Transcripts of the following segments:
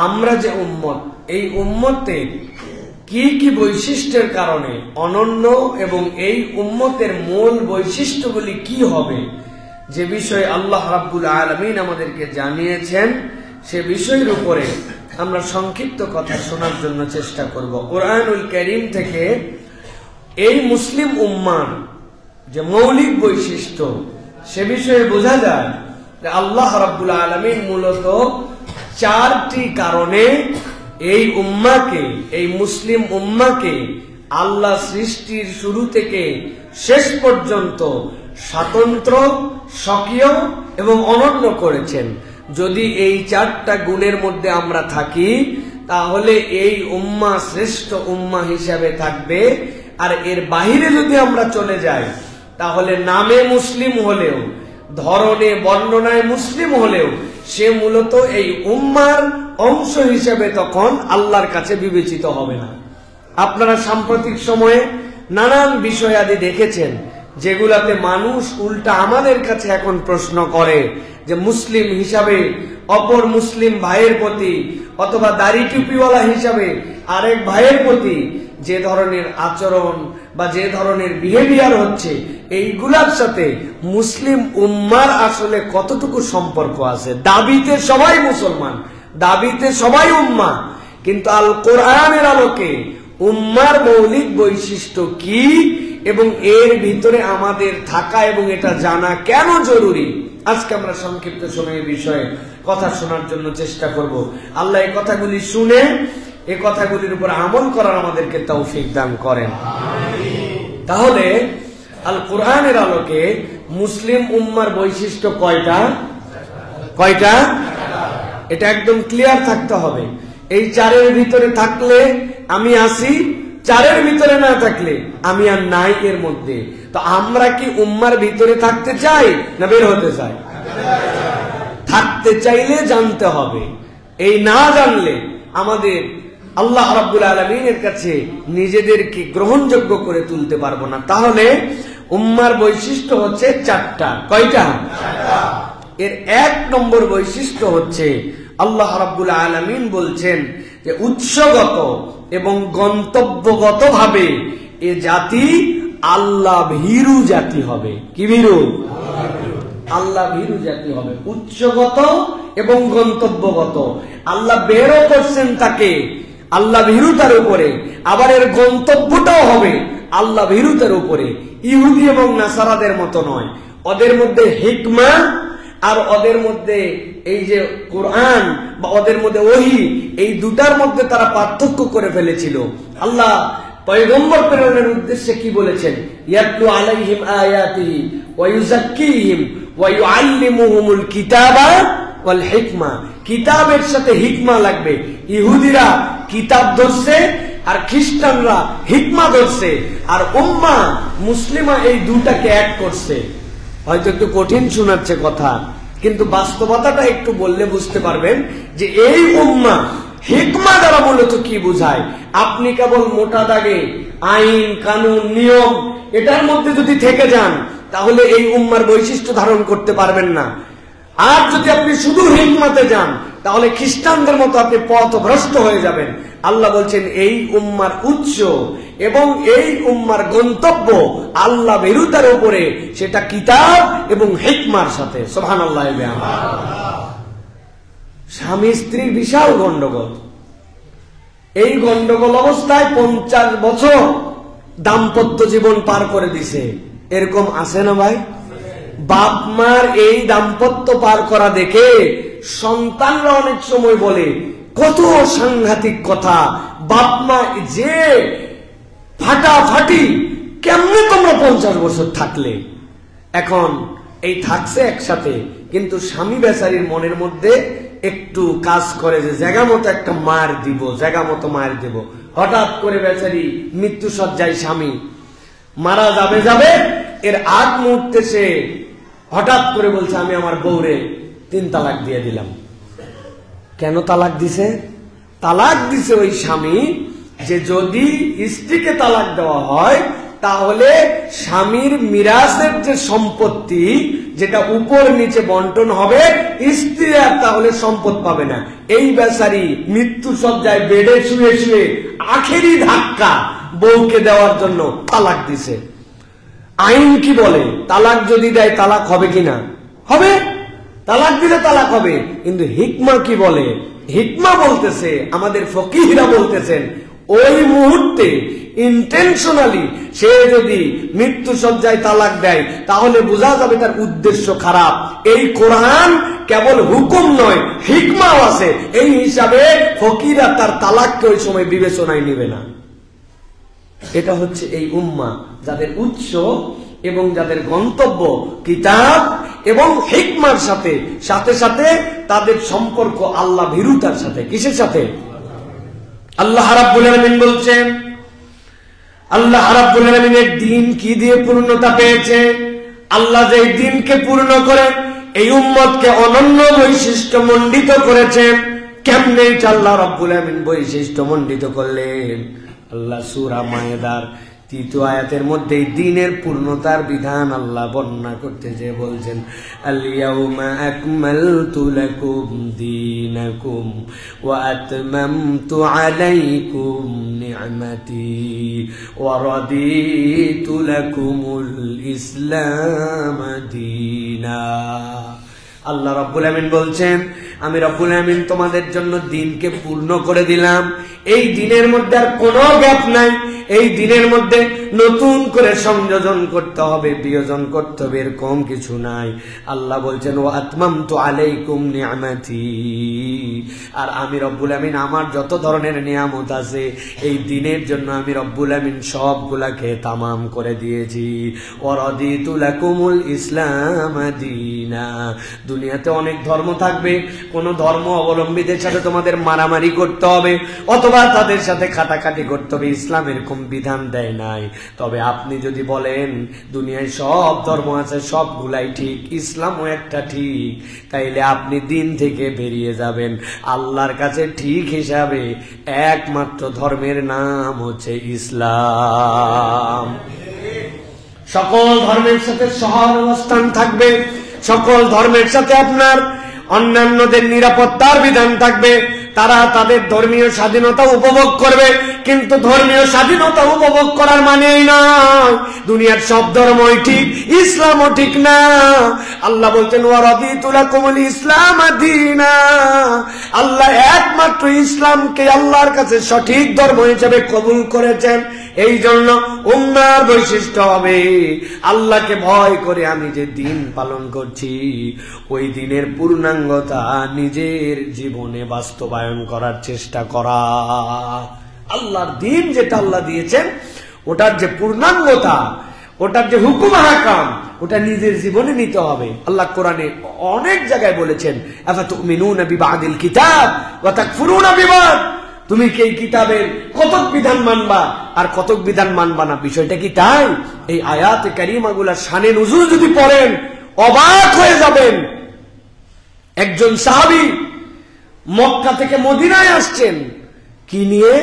আমরা যে উম্মত, এই উম্মতে কি কি বৈশিষ্ট্যের কারণে অনন্য এবং এই উম্মতের মূল বৈশিষ্ট্যগুলি কি হবে, যে বিষয়ে আল্লাহ রাব্বুল আলামিন আমাদেরকে জানিয়েছেন, সে বিষয়ের উপরে আমরা সংক্ষিপ্ত কথা শোনার জন্য চেষ্টা করব। কোরআনুল কারীম থেকে এই মুসলিম উম্মার যে মৌলিক বৈশিষ্ট্য, সে বিষয়ে বোঝা যায় যে আল্লাহ রাব্বুল আলামিন মূলত 4টি কারণে এই উম্মাকে, এই মুসলিম উম্মাকে আল্লাহ সৃষ্টির শুরু থেকে শেষ পর্যন্ত স্বতন্ত্র, স্বকীয় এবং অনন্য করেছেন। যদি এই 4টা গুণের মধ্যে আমরা থাকি, তাহলে এই উম্মাহ শ্রেষ্ঠ উম্মাহ হিসাবে থাকবে। আর এর বাহিরে যদি আমরা চলে যাই, তাহলে নামে মুসলিম হলেও, ধরনে বর্ণনায় মুসলিম হলেও, সে মূলত এই উম্মার অংশ হিসেবে তখন আল্লাহর কাছে বিবেচিত হবে না। আপনারা সাম্প্রতিক সময়ে নানান বিষয়াদি দেখেছেন, যেগুলাতে মানুষ উল্টা আমাদের কাছে এখন প্রশ্ন করে যে মুসলিম হিসাবে অপর মুসলিম ভাইয়ের প্রতি, অথবা দাড়ি টুপিওয়ালা হিসাবে আরেক ভাইয়ের প্রতি যে ধরনের আচরণ বা যে ধরনের বিহেভিয়ার হচ্ছে, এইগুলার সাথে মুসলিম উম্মার আসলে কতটুকু সম্পর্ক আছে? দাবিতে সবাই মুসলমান, দাবিতে সবাই উম্মা, কিন্তু আল কোরআনের আলোকে উম্মার মৌলিক বৈশিষ্ট্য কি এবং এর ভিতরে আমাদের থাকা এবং এটা জানা কেন জরুরি, আজকে আমরা সংক্ষিপ্ত সময়ের বিষয়ে কথা শোনার জন্য চেষ্টা করব। আল্লাহ এই কথাগুলি শুনে এই কথাগুলির উপর আমল করার আমাদেরকে তৌফিক দান করেন। তাহলে আল কোরআনের আলোকে মুসলিম উম্মার বৈশিষ্ট্য কয়টা? এটা একদম ক্লিয়ার থাকতে হবে। এই 4-এর ভিতরে থাকলে আমি আসি, 4-এর ভিতরে না থাকলে আমি আর নাই এর মধ্যে। তো আমরা কি উম্মার ভিতরে থাকতে চাই না বের হতে চাই? থাকতে চাইলে জানতে হবে। এই না জানলে আমাদের আল্লাহ রাব্বুল আলামিনের কাছে নিজেদেরকে গ্রহণযোগ্য করে তুলতে পারবো না। তাহলে উম্মার বৈশিষ্ট্য হচ্ছে 4টা। কয়টা? 4টা। এর 1 নম্বর বৈশিষ্ট্য হচ্ছে আল্লাহ রাব্বুল আলামিন বলছেন যে উৎসগত এবং গন্তব্যগত ভাবে এ জাতি আল্লাহ ভীরু জাতি হবে। কি ভীরু? আল্লাহ ভীরু জাতি হবে। উৎসগত এবং গন্তব্যগত, আল্লাহ বেরও করছেন তাকে আল্লাহ ভীরুতার উপরে, আবার এর গন্তব্যটাও হবে আল্লাহ ভীরুতার উপরে। ইহুদি এবং নাসারাদের মতো নয়, ওদের মধ্যে হিকমা আর ওদের মধ্যে এই যে কোরআন বা ওদের মধ্যে ওহী, এই দুটার মধ্যে তারা পার্থক্য করে ফেলেছিল। আল্লাহ পয়গম্বর প্রেরণের উদ্দেশ্যে কি বলেছেন? ইয়াতলু আলাইহিম আয়াতিহি ওয়া ইউযাক্কিহিম ওয়া ইউআল্লিমুহুমুল কিতাবা ওয়াল হিকমা। কিতাবের সাথে হিকমা লাগবে। ইহুদিরা কিতাব ধরছে আর খ্রিস্টানরা হিকমা ধরছে, আর উম্মাহ মুসলিমা এই দুটাকে এক করছে। হয়তো একটু কঠিন শোনাচ্ছে কথা, কিন্তু বাস্তবতাটা একটু বললে বুঝতে পারবেন যে এই উম্মাহ হিকমা দ্বারা মূলত কি বুঝায়। আপনি কেবল মোটা দাগে আইন কানুন নিয়ম এটার মধ্যে যদি থেকে যান, তাহলে এই উম্মার বৈশিষ্ট্য ধারণ করতে পারবেন না। আর যদি আপনি শুধু হিকমাতে যান, তাহলে খ্রিস্টানদের মতো আপনি পথভ্রষ্ট হয়ে যাবেন। আল্লাহ বলছেন এই উম্মার উৎস এবং এই উম্মার গন্তব্য আল্লাহ ভীরুতার উপরে, সেটা কিতাব এবং হিকমার সাথে। সুবহানাল্লাহ। স্বামী স্ত্রীর বিশাল গন্ডগোল, এই গন্ডগোল অবস্থায় 50 বছর দাম্পত্য জীবন পার করে দিছে, এরকম আছে না ভাই? বাপ মার এই দাম্পত্য পার করা দেখে সন্তানরা অনেক সময় বলে কত সাংঘাতিক কথা, বাপ মা যে ফাটাফাটি, কেমনে তোমরা 50 বছর থাকলে? এখন এই থাকছে একসাথে, কিন্তু স্বামী বেচারির মনের মধ্যে একটু কাজ করে যে জায়গা মতো একটা মার দিব, জায়গা মতো মার দিব। হঠাৎ করে বেচারি মৃত্যু সজ্জায় স্বামী মারা যাবে, এর আগ মুহূর্তে সে হঠাৎ করে বলছে আমি আমার বউরে 3 তালাক দিয়ে দিলাম। কেন তালাক দিছে? তালাক দিছে ওই স্বামী যে যদি স্ত্রীকে তালাক দেওয়া হয়, তাহলে স্বামীর মিরাসের যে সম্পত্তি যেটা উপর নিচে বন্টন হবে, স্ত্রী আর তাহলে সম্পদ পাবে না। এই বেচারি মৃত্যু সজ্জায় বেডে শুয়ে শুয়ে আখেরি ধাক্কা বউকে দেওয়ার জন্য তালাক দিছে। আইন কি বলে? তালাক যদি দেয় তালাক হবে কিনা? হবে, তালাক দিলে তালাক হবে। কিন্তু হিকমা কি বলে? হিকমা বলতেছে, আমাদের ফকিহরা বলতেছেন, ওই মুহূর্তে ইন্টেনশনালি সে যদি মৃত্যু সজ্জায় তালাক দেয় তাহলে বোঝা যাবে তার উদ্দেশ্য খারাপ। এই কোরআন কেবল হুকুম নয়, হিকমাও আছে। এই হিসাবে ফকিরা তার তালাককে ওই সময় বিবেচনায় নেবে না। এটা হচ্ছে এই উম্মাহ যাদের উৎস এবং যাদের গন্তব্য কিতাব এবং হিকমার সাথে, সাথে সাথে তাদের সম্পর্ক আল্লাহ ভীরুতার সাথে। কিসের সাথে? আল্লাহ রাব্বুল আলামিন বলছেন, আল্লাহ রাব্বুল আলামিনের দ্বীন কি দিয়ে পূর্ণতা পেয়েছে? আল্লাহ যে দ্বীনকে পূর্ণ করে এই উম্মতকে অনন্য বৈশিষ্ট্য মণ্ডিত করেছেন। কেমনে এটা আল্লাহ রাব্বুল আলামিন বৈশিষ্ট্য মণ্ডিত করলেন? আল্লাহ সূরা মায়েদার 3 আয়াতের মধ্যে দ্বীনের পূর্ণতার বিধান আল্লাহ বর্ণনা করতে যে বলছেন, আল ইয়াউমা আকমালতু লাকুম দীনাকুম ওয়া আতমামতু আলাইকুম নি'মাতি ওয়া রাদিতু লাকুমুল ইসলাম দীনা। আল্লাহ রাব্বুল আমিন বলছেন, আমি রব্বুল আমিন তোমাদের জন্য দ্বীনকে পূর্ণ করে দিলাম। এই দ্বীনের মধ্যে আর কোনো গ্যাপ নাই। এই দ্বীনের মধ্যে নতুন করে সংযোজন করতে হবে, বিয়োজন করতে হবে, এরকম কিছু নাই। আল্লাহ বলছেন, ওয়া আতমামতু আলাইকুম নি'মাতি, আর আমি রব্বুল আমিন আমার যত ধরনের নিয়ামত আছে এই দ্বীনের জন্য আমি রব্বুল আমিন সবগুলাকে তামাম করে দিয়েছি। ওয়া রাদিতু লাকুমুল ইসলাম দীনা। দুনিয়াতে অনেক ধর্ম থাকবে, কোন ধর্ম অবলম্বীদের সাথে তোমাদের মারামারি করতে হবে অথবা তাদের সাথে খাটাখাটি করতে হবে, ইসলাম এরকম বিধান দেয় নাই। তবে আপনি যদি বলেন দুনিয়ায় সব ধর্ম আছে, সবগুলাই ঠিক, ইসলামও একটা ঠিক, তাইলে আপনি দিন থেকে বেরিয়ে যাবেন। আল্লাহর কাছে ঠিক হিসাবে একমাত্র ধর্মের নাম হচ্ছে ইসলাম। সকল ধর্মের সাথে সহাবস্থান থাকবে, সকল ধর্মের সাথে আপনার অন্যান্যদের নিরাপত্তার বিধান থাকবে। তারা তাদের ধর্মীয় স্বাধীনতা উপভোগ করবে, কিন্তু ধর্মীয় স্বাধীনতা উপভোগ করার মানেই নয় দুনিয়ার সব ধর্মই ঠিক, ইসলামও ঠিক না। আল্লাহ বলছেন, ওয়া রাদিতু লাকুমুল ইসলাম দীনা। আল্লাহ একমাত্র ইসলামকে আল্লাহর কাছে সঠিক ধর্ম হিসেবে কবুল করেছেন। এই জন্য উম্মাহর বৈশিষ্ট্য হবে আল্লাহকে ভয় করে আমি যে দ্বীন পালন করছি ওই দ্বীনের পূর্ণাঙ্গতা নিজের জীবনে বাস্তবায়ন করার চেষ্টা করা। আল্লাহর দ্বীন যেটা আল্লাহ দিয়েছেন ওটার যে পূর্ণাঙ্গতা, ওটার যে হুকুম হাকাম, ওটা নিজের জীবনে নিতে হবে। আল্লাহ কোরআনে অনেক জায়গায় বলেছেন, আফাতুমিনুনা বিবাদিল কিতাব ওয়া তাকফুরুনা বিবাদ। তুমি কি এই কিতাবের কতক বিধান মানবা আর কতক বিধান মানবা না? বিষয়টা কি তাই? এই আয়াতে কারিমাগুলা শানে নুজুল যদি পড়েন অবাক হয়ে যাবেন। একজন সাহাবী মক্কা থেকে মদিনায় আসছেন, কি নিয়ে?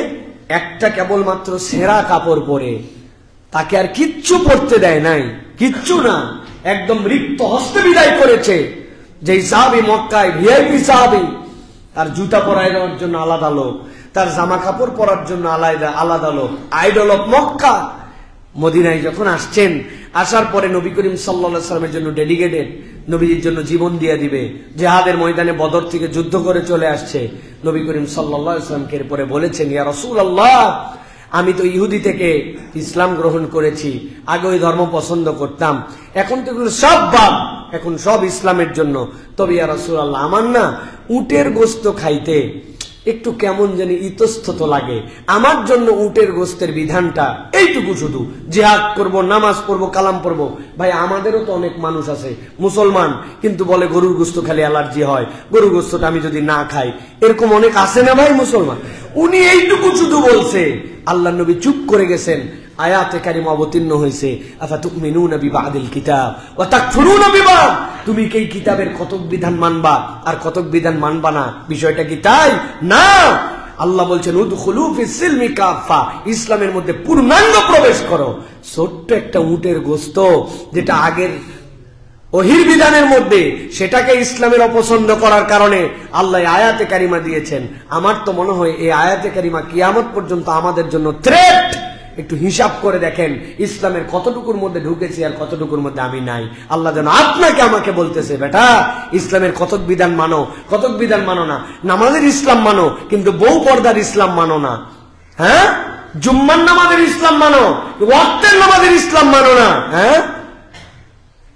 একটা কেবলমাত্র ছেঁড়া কাপড় পরে, তাকে আর কিচ্ছু পড়তে দেয় নাই, কিচ্ছু না, একদম রিক্ত হস্তে বিদায় করেছে। যেই সাহাবী মক্কায় ভিআইপি সাহাবী, তার জুতা পরায় দেওয়ার জন্য আলাদা লোক, তার জামা কাপড় পরার জন্য আলাদা লোক, আইডল অফ মক্কা। মদিনায় যখন আসছেন, আসার পরে নবী করিম সাল্লাল্লাহু আলাইহি ওয়াসাল্লামের জন্য ডেলিগেটেড, নবীর জন্য জীবন দিয়ে দিবে, জিহাদের ময়দানে বদর থেকে যুদ্ধ করে চলে আসছে। নবী করিম সাল্লাল্লাহু আলাইহি ওয়াসাল্লামকে এরপরে বলেছেন, ইয়া রাসূলুল্লাহ, আমি তো ইহুদি থেকে ইসলাম গ্রহণ করেছি, আগে ওই ধর্ম পছন্দ করতাম, এখন তো এগুলো সব বাদ, এখন সব ইসলামের জন্য। তবে ইয়া রাসূলুল্লাহ, আমার না উটের গোশত খাইতে একটু কেমন জানি ইতস্তত লাগে, আমার জন্য উটের গোশতের বিধানটা এইটুকু শুধু, জিহাদ করব, নামাজ পড়বো, কালাম পড়বো। ভাই আমাদেরও তো অনেক মানুষ আছে মুসলমান, কিন্তু বলে গরুর গোশত খালি অ্যালার্জি হয়, গরুর গোশতটা আমি যদি না খাই, এরকম অনেক আছে না ভাই মুসলমান? উনি এইটুকু শুধু বলছে, আল্লাহ নবী চুপ করে গেছেন। আয়াতে কারিমা অবতীর্ণ হয়েছে, আফাতুমিনুনা বিবাদিল কিতাব ওয়া তাকফুরুনা বিবাদ। তুমি কি এই কিতাবের কতক বিধান মানবা আর কতক বিধান মানবা না? বিষয়টা কি তাই? না, আল্লাহ বলছেন, উদখুলু ফিস সিলমি কাফা, ইসলামের মধ্যে পূর্ণাঙ্গ প্রবেশ করো। ছোট্ট একটা উটের গোশত যেটা আগের ওহির বিধানের মধ্যে সেটাকে ইসলামের অপছন্দ করার কারণে আল্লাহ আয়াতে কারিমা দিয়েছেন। আমার তো মনে হয় এই আয়াতে কারিমা কিয়ামত পর্যন্ত আমাদের জন্য থ্রেট। একটু হিসাব করে দেখেন ইসলামের কতটুকুর মধ্যে ঢুকেছি আর কতটুকুর মধ্যে আমি নাই। আল্লাহ যেন আপনাকে আমাকে বলতেছে, বেটা ইসলামের কতক বিধান মানো, কতক বিধান মানো না। নামাজের ইসলাম মানো কিন্তু বউ পর্দার ইসলাম মানো না। হ্যাঁ, জুম্মার নামাজের ইসলাম মানো, ওয়াক্তের নামাজের ইসলাম মানো না। হ্যাঁ,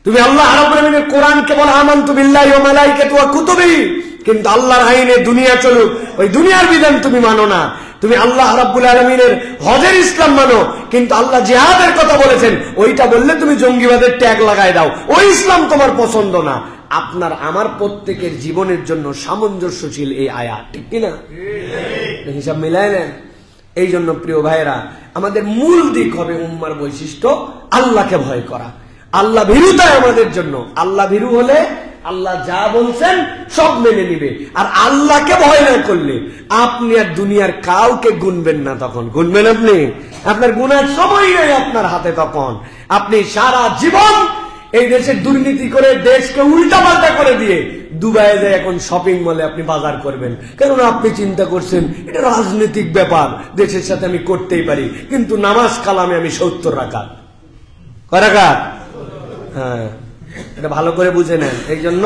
তুমি আল্লাহ রাব্বুল আলামিনের কোরআনকে বলো আমানতু বিল্লাহি ওয়া মালাইকাতিহি ওয়া কুতুবিহি, কিন্তু আল্লাহর আইনে দুনিয়া চলুক ওই দুনিয়ার বিধান তুমি মানো না। তুমি আল্লাহ রাব্বুল আলামিনের হজের ইসলাম মানো, কিন্তু আল্লাহ জিহাদের কথা বলেছেন ওইটা বললে তুমি জঙ্গিবাদের ট্যাগ লাগায় দাও, ওই ইসলাম তোমার পছন্দ না। আপনার আমার প্রত্যেকের জীবনের জন্য সামঞ্জস্যশীল এই আয়াত, ঠিক কিনা? হিসাব মিলায় নেন। এই জন্য প্রিয় ভাইরা, আমাদের মূল দিক হবে উম্মার বৈশিষ্ট্য আল্লাহকে ভয় করা, আল্লাহ ভীরুতাই আমাদের জন্য। আল্লাহ ভীরু হলে আল্লাহ যা বলছেন সব মেনে নিবে। আর আল্লাহকে ভয় না করলে আপনি আর দুনিয়ার কাউকে গুনবেন না। তখন গুনবেন আপনি, আপনার গুনার সময় নেই আপনার হাতে। তখন আপনি সারা জীবন এই দেশে দুর্নীতি করে দেশকে উল্টাপাল্টা করে দিয়ে দুবাইয়ে যায় এখন শপিং মলে আপনি বাজার করবেন, কেননা আপনি চিন্তা করছেন এটা রাজনৈতিক ব্যাপার, দেশের সাথে আমি করতেই পারি, কিন্তু নামাজ কালামে আমি 70 রাকাত। কয় রাকাত? হ্যাঁ, এটা ভালো করে বুঝে নেন। এই জন্য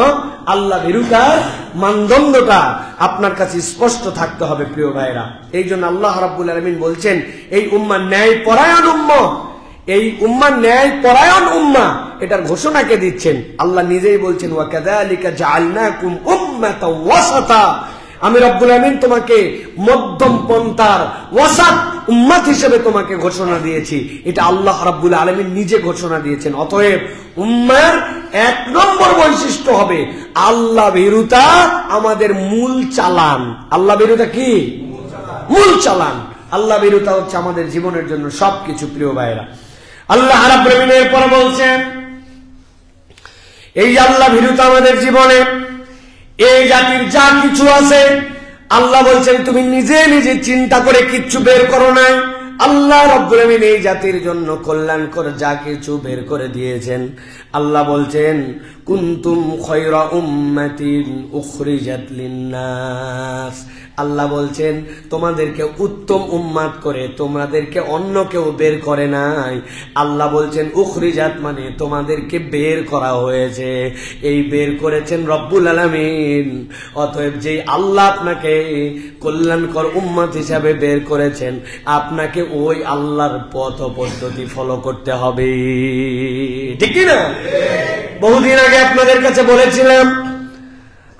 আল্লাহ ভীরুতার মানদণ্ডটা আপনার কাছে স্পষ্ট থাকতে হবে প্রিয় ভাইরা। এই জন্য আল্লাহ রাব্বুল আলামিন বলছেন এই উম্মাহ ন্যায় পরায়ণ উম্মাহ, এই উম্মাহ ন্যায় পরায়ণ উম্মাহ, এটার ঘোষণাকে দিচ্ছেন আল্লাহ নিজেই বলছেন ওয়া কাযালিকা জাআলনাকুম উম্মাতাও ওয়াসাতা, আমি রব্বুল আমিন তোমাকে মধ্যম পন্থার ওয়াসাত উম্মত হিসেবে তোমাকে ঘোষণা দিয়েছি। এটা আল্লাহ রাব্বুল আলামিন নিজে ঘোষণা দিয়েছেন। অতএব উম্মার 1 নম্বর বৈশিষ্ট্য হবে আল্লাহ ভীরুতা আমাদের মূল চালান। আল্লাহ ভীরুতা কি? মূল চালান। আল্লাহ ভীরুতা হচ্ছে আমাদের জীবনের জন্য সবকিছু। প্রিয় ভাইরা, আল্লাহ রাব্বুল আমিন এরপর বলছেন এই আল্লাহ ভীরুতা আমাদের জীবনে এই জাতির যা কিছু আছে আল্লাহ বলছেন তুমি নিজে নিজে চিন্তা করে কিচ্ছু বের করো নাই। আল্লাহ রাব্বুল আমিন এই জাতির জন্য কল্যাণকর যা কিছু বের করে দিয়েছেন। আল্লাহ বলছেন কুনতুম খায়রা উম্মাতিন উখরিজাত লিন্নাস, আল্লাহ বলছেন তোমাদেরকে উত্তম উম্মাত করে তোমাদেরকে অন্য কেউ বের করে নাই। আল্লাহ বলছেন উখরিজাত মানে তোমাদেরকে বের করা হয়েছে, এই বের করেছেন রব্বুল আলামিন। অতএব যেই আল্লাহ আপনাকে কল্যাণকর উম্মত হিসাবে বের করেছেন আপনাকে ওই আল্লাহর পথ পদ্ধতি ফলো করতে হবে, ঠিক না? বহুদিন আগে আপনাদের কাছে বলেছিলাম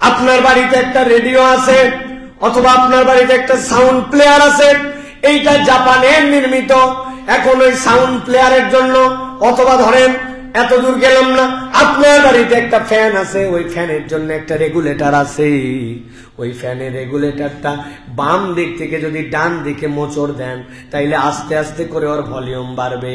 আপনার বাড়িতে একটা রেডিও আছে অথবা আপনার বাড়িতে একটা সাউন্ড প্লেয়ার আছে, এইটা জাপানের নির্মিত। এখন ওই সাউন্ড প্লেয়ারের জন্য অথবা ধরেন এত দূর গেলাম না, আপনার বাড়িতে একটা ফ্যান আছে, ওই ফ্যানের জন্য একটা রেগুলেটর আছে। ওই ফ্যানের রেগুলেটরটা বাম দিক থেকে যদি ডান দিকে মোচড় দেন তাইলে আস্তে আস্তে করে ওর ভলিউম বাড়বে,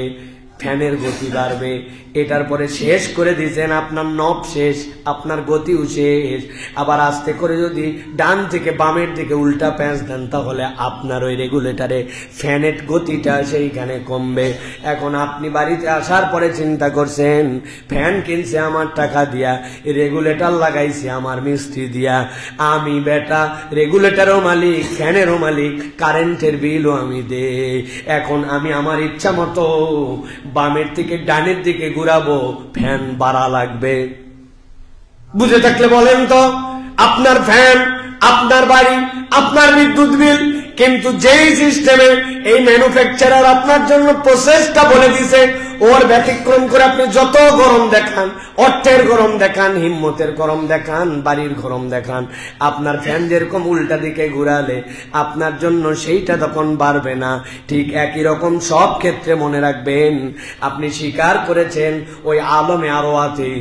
ফ্যানের গতি বাড়বে। এটার পরে শেষ করে দিয়েছেন আপনার নব শেষ, আপনার গতিও শেষ। আবার আস্তে করে যদি ডান থেকে বামের দিকে উল্টা প্যাঁচ দেন তাহলে আপনার ওই রেগুলেটরে ফ্যানের গতিটা সেইখানে কমবে। এখন আপনি বাড়িতে আসার পরে চিন্তা করছেন ফ্যান কিনছে আমার টাকা দিয়া, রেগুলেটর লাগাইছে আমার মিস্ত্রি দিয়া, আমি বেটা রেগুলেটরও মালিক ফ্যানেরও মালিক, কারেন্টের বিলও আমি দে। এখন আমি আমার ইচ্ছা মতো বামের থেকে ডানের দিকে ঘুরাবো, ফ্যান বাড়া লাগবে। বুঝে থাকলে বলেন তো, আপনার ফ্যান, আপনার বাড়ি, আপনার বিদ্যুৎ বিল। কিন্তু যেই সিস্টেমে এই ম্যানুফ্যাকচারার আপনার জন্য প্রসেসটা বলে দিছে, ওর ব্যতিক্রম করে আপনি যত গরম দেখান, অর্থের গরম দেখান, হিম্মতের গরম দেখান, বাড়ির গরম দেখান, আপনার ফ্যান যেরকম উল্টা দিকে ঘুরালে আপনার জন্য সেইটা তখন বাড়বে না। ঠিক একই রকম সব ক্ষেত্রে মনে রাখবেন আপনি স্বীকার করেছেন ওই আলমে আরওয়াতে